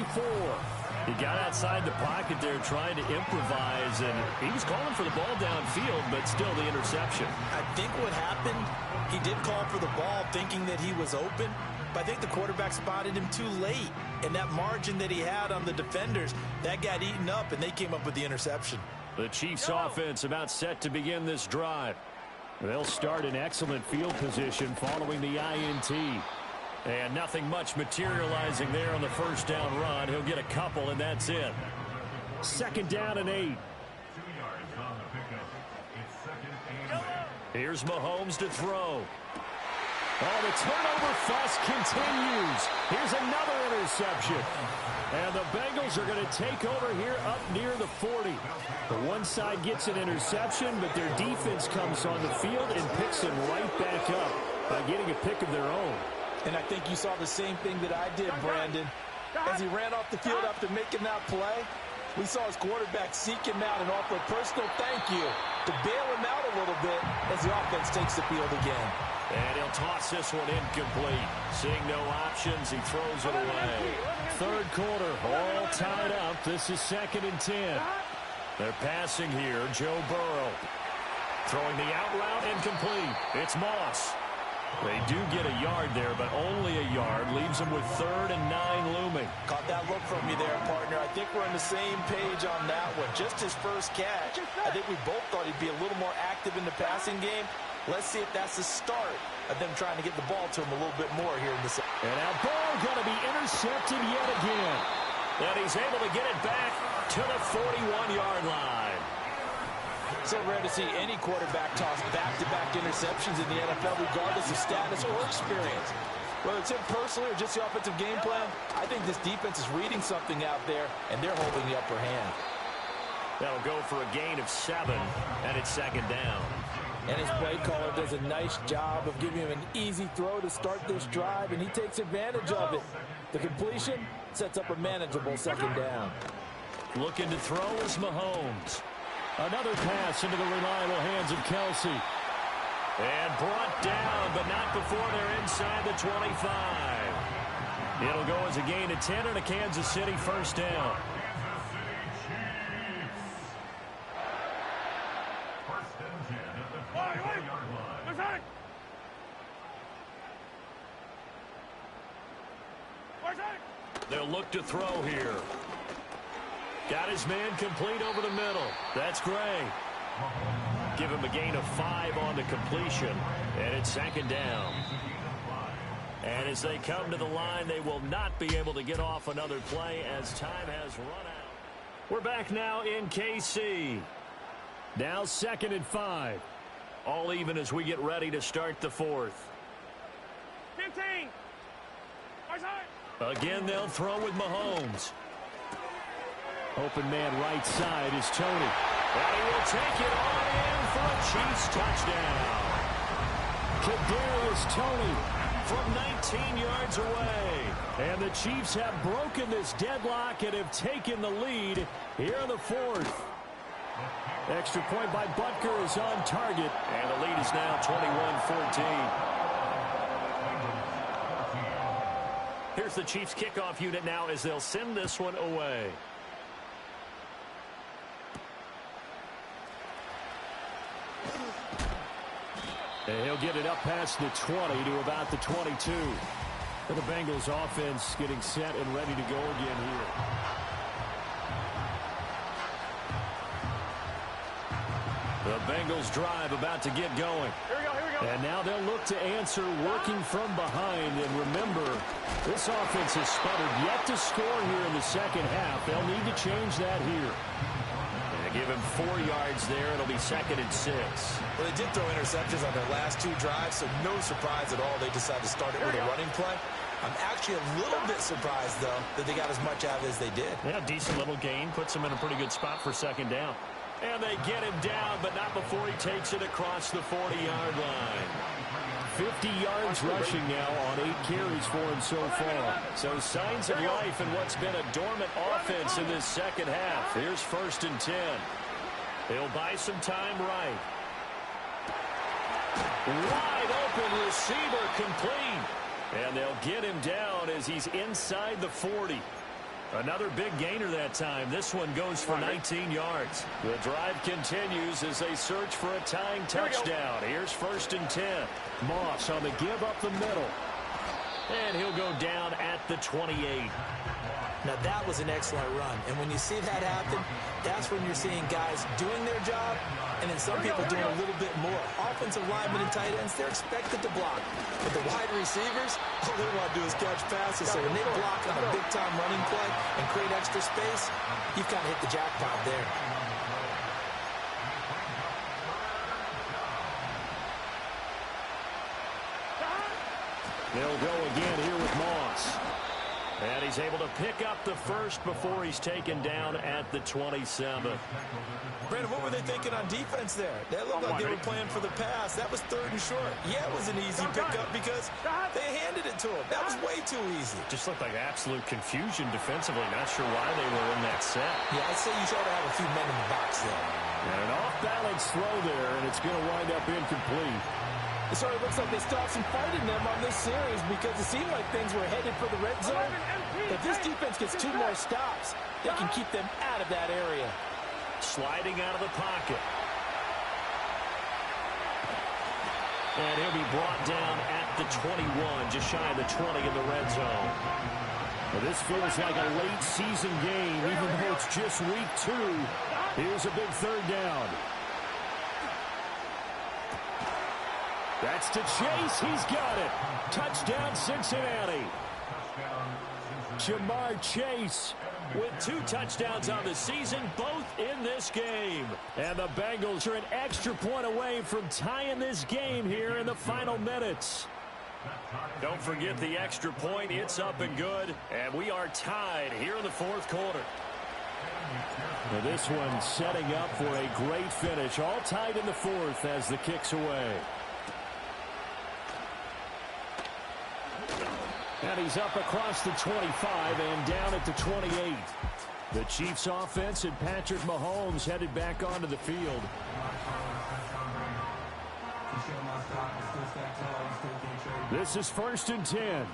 He got outside the pocket there trying to improvise, and he was calling for the ball downfield, but still the interception. I think what happened, he did call for the ball thinking that he was open, but I think the quarterback spotted him too late. And that margin that he had on the defenders, that got eaten up, and they came up with the interception. The Chiefs offense about set to begin this drive. They'll start in excellent field position following the INT. And nothing much materializing there on the 1st down run. He'll get a couple, and that's it. 2nd down and 8. Here's Mahomes to throw. Oh, the turnover fuss continues. Here's another interception. And the Bengals are going to take over here up near the 40. The one side gets an interception, but their defense comes on the field and picks them right back up by getting a pick of their own. And I think you saw the same thing that I did, Brandon. As he ran off the field after making that play, we saw his quarterback seek him out and offer a personal thank you to bail him out a little bit as the offense takes the field again. And he'll toss this one incomplete. Seeing no options, he throws it away. 3rd quarter, all tied up. This is 2nd and 10. They're passing here, Joe Burrow. Throwing the out route incomplete. It's Moss. They do get a yard there, but only a yard. Leaves them with 3rd and 9 looming. Caught that look from you there, partner. I think we're on the same page on that one. Just his first catch. I think we both thought he'd be a little more active in the passing game. Let's see if that's the start of them trying to get the ball to him a little bit more here in this. And now ball going to be intercepted yet again. And he's able to get it back to the 41-yard line. So rare to see any quarterback toss back-to-back interceptions in the NFL, regardless of status or experience. Whether it's him personally or just the offensive game plan, I think this defense is reading something out there, and they're holding the upper hand. That'll go for a gain of 7, and it's 2nd down. And his play caller does a nice job of giving him an easy throw to start this drive, and he takes advantage of it. The completion sets up a manageable 2nd down. Looking to throw is Mahomes. Another pass into the reliable hands of Kelsey. And brought down, but not before they're inside the 25. It'll go as a gain of 10 and a Kansas City 1st down. They'll look to throw here. Got his man complete over the middle. That's Gray. Give him a gain of 5 on the completion, and it's second down. And as they come to the line, they will not be able to get off another play as time has run out. We're back now in KC. Now 2nd and 5. All even as we get ready to start the 4th. 15. Again, they'll throw with Mahomes. Open man right side is Tony. And he will take it on in for a Chiefs touchdown. Kadarius Toney from 19 yards away. And the Chiefs have broken this deadlock and have taken the lead here in the 4th. Extra point by Butker is on target. And the lead is now 21-14. Here's the Chiefs kickoff unit now as they'll send this one away. And he'll get it up past the 20 to about the 22. And the Bengals offense getting set and ready to go again here. The Bengals drive about to get going. Here we go. And now they'll look to answer working from behind. And remember, this offense has sputtered yet to score here in the second half. They'll need to change that here. Give him 4 yards there. It'll be 2nd and 6. Well, they did throw interceptions on their last 2 drives, so no surprise at all they decided to start it with a running play. I'm actually a little bit surprised, though, that they got as much out of it as they did. Yeah, decent little gain. Puts them in a pretty good spot for 2nd down. And they get him down, but not before he takes it across the 40-yard line. 50 yards rushing now on 8 carries for him so far. So signs of life in what's been a dormant offense in this second half. Here's 1st and 10. He'll buy some time right. Wide open receiver complete. And they'll get him down as he's inside the 40. Another big gainer that time. This one goes for 19 yards. The drive continues as they search for a tying touchdown. Here's 1st and 10. Moss on the give up the middle. And he'll go down at the 28. Now, that was an excellent run. And when you see that happen, that's when you're seeing guys doing their job and then some people doing a little bit more. Offensive linemen and tight ends, they're expected to block. But the wide receivers, all they want to do is catch passes. So when they block on a big-time running play and create extra space, you've kind of hit the jackpot there. They'll go again here with Moss. And he's able to pick up the 1st before he's taken down at the 27. Brandon, what were they thinking on defense there? That looked like they were playing for the pass. That was 3rd and short. Yeah, it was an easy pickup because they handed it to him. That was way too easy. Just looked like absolute confusion defensively. Not sure why they were in that set. Yeah, I'd say you ought to have a few men in the box there. And an off-balance throw there, and it's going to wind up incomplete. It sort of looks like they still have some fight in them on this series because it seemed like things were headed for the red zone. If this defense gets 2 more stops, they can keep them out of that area. Sliding out of the pocket. And he'll be brought down at the 21, just shy of the 20 in the red zone. Well, this feels like a late season game, even though it's just week 2. Here's a big 3rd down. That's to Chase. He's got it. Touchdown, Cincinnati. Jamar Chase with 2 touchdowns on the season, both in this game. And the Bengals are an extra point away from tying this game here in the final minutes. Don't forget the extra point. It's up and good. And we are tied here in the 4th quarter. Now this one setting up for a great finish. All tied in the 4th as the kick's away. And he's up across the 25 and down at the 28. The Chiefs offense and Patrick Mahomes headed back onto the field. This is 1st and 10.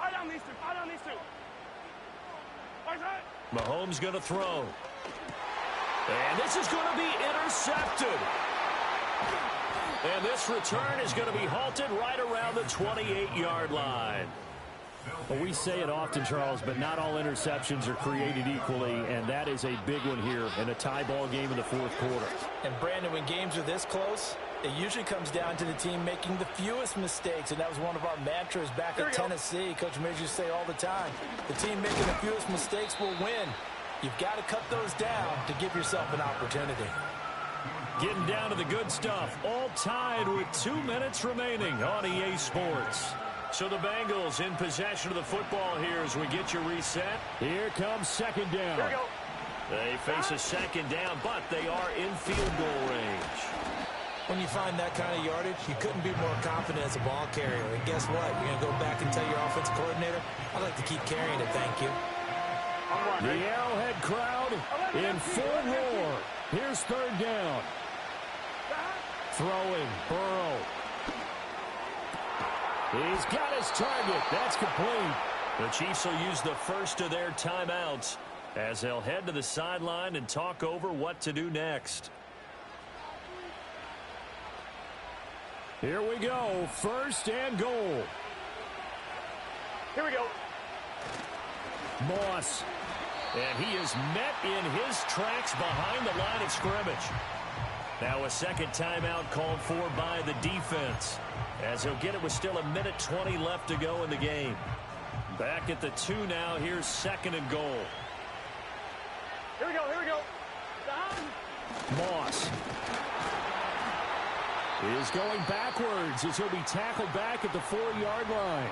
Eye down these 2. Eye down these 2. Mahomes going to throw. And this is going to be intercepted. And this return is going to be halted right around the 28-yard line. Well, we say it often, Charles, but not all interceptions are created equally, and that is a big one here in a tie ball game in the fourth quarter. And, Brandon, when games are this close, it usually comes down to the team making the fewest mistakes, and that was one of our mantras back at Tennessee. Coach Midge used to say all the time, the team making the fewest mistakes will win. You've got to cut those down to give yourself an opportunity. Getting down to the good stuff, all tied with 2 minutes remaining on EA Sports. So the Bengals in possession of the football here as we get you reset. Here comes second down. Here we go. They face a second down, but they are in field goal range. When you find that kind of yardage, you couldn't be more confident as a ball carrier. And guess what? You're going to go back and tell your offensive coordinator, I'd like to keep carrying it, thank you. The Arrowhead crowd in full roar. Here's third down. Throwing, Burrow. He's got his target. That's complete. The Chiefs will use the first of their timeouts as they'll head to the sideline and talk over what to do next. Here we go. First and goal. Here we go. Moss. And he is met in his tracks behind the line of scrimmage. Now a second timeout called for by the defense, as he'll get it with still 1:20 left to go in the game. Back at the 2 now. Here's second and goal. Here we go. Here we go. Moss is going backwards as he'll be tackled back at the 4-yard line.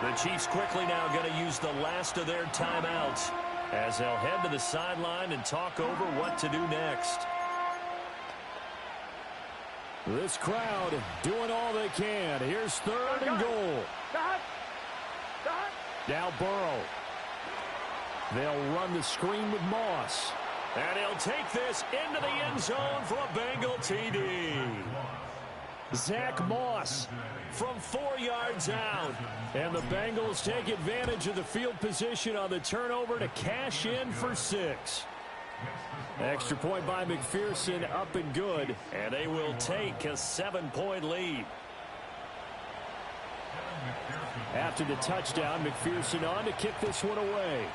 The Chiefs quickly now going to use the last of their timeouts as they'll head to the sideline and talk over what to do next. This crowd doing all they can. Here's third and goal. Now Burrow. They'll run the screen with Moss. And he'll take this into the end zone for a Bengal TD. Zach Moss from 4 yards out. And the Bengals take advantage of the field position on the turnover to cash in for 6. Extra point by McPherson, up and good. And they will take a 7-point lead. After the touchdown, McPherson on to kick this one away.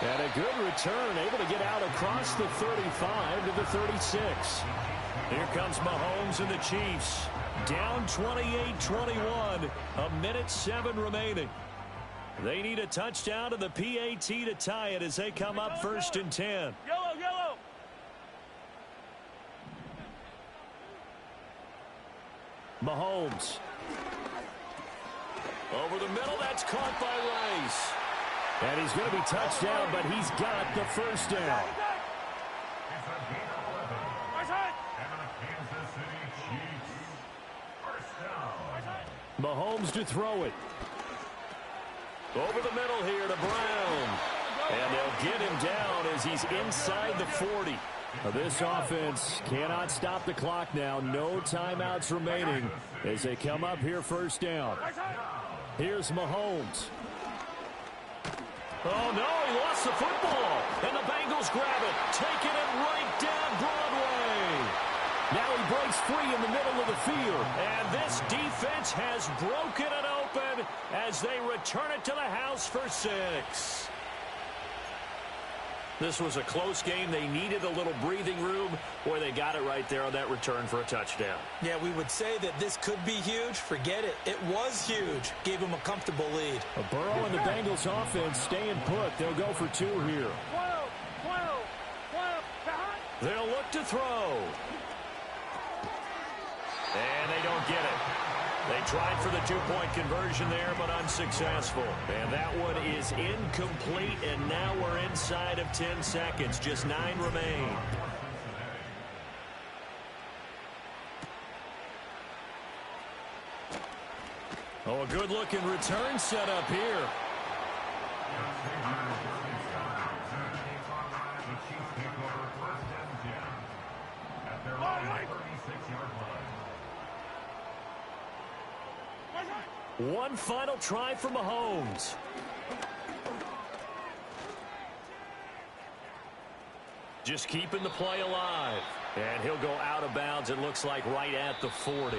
And a good return, able to get out across the 35 to the 36. Here comes Mahomes and the Chiefs. Down 28-21, 1:07 remaining. They need a touchdown to the PAT to tie it as they come up first and 10. Yellow, yellow. Mahomes. Over the middle, that's caught by Rice. And he's going to be touched down, but he's got the first down. Mahomes to throw it. Over the middle here to Brown. And they'll get him down as he's inside the 40. This offense cannot stop the clock now. No timeouts remaining as they come up here first down. Here's Mahomes. Oh, no, he lost the football. And the Bengals grab it, taking it right down Broadway. Now he breaks free in the middle of the field. And this defense has broken it open as they return it to the house for 6. This was a close game. They needed a little breathing room, or they got it right there on that return for a touchdown. Yeah, we would say that this could be huge. Forget it. It was huge. Gave them a comfortable lead. Burrow and the Bengals offense staying put. They'll go for 2 here. 12. They'll look to throw. And they don't get it. They tried for the 2-point conversion there, but unsuccessful. And that one is incomplete, and now we're inside of 10 seconds. Just 9 remain. Oh, a good-looking return set up here. One final try for Mahomes. Just keeping the play alive. And he'll go out of bounds, it looks like, right at the 40.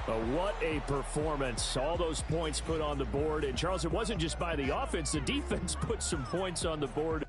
But what a performance. All those points put on the board. And, Charles, it wasn't just by the offense. The defense put some points on the board.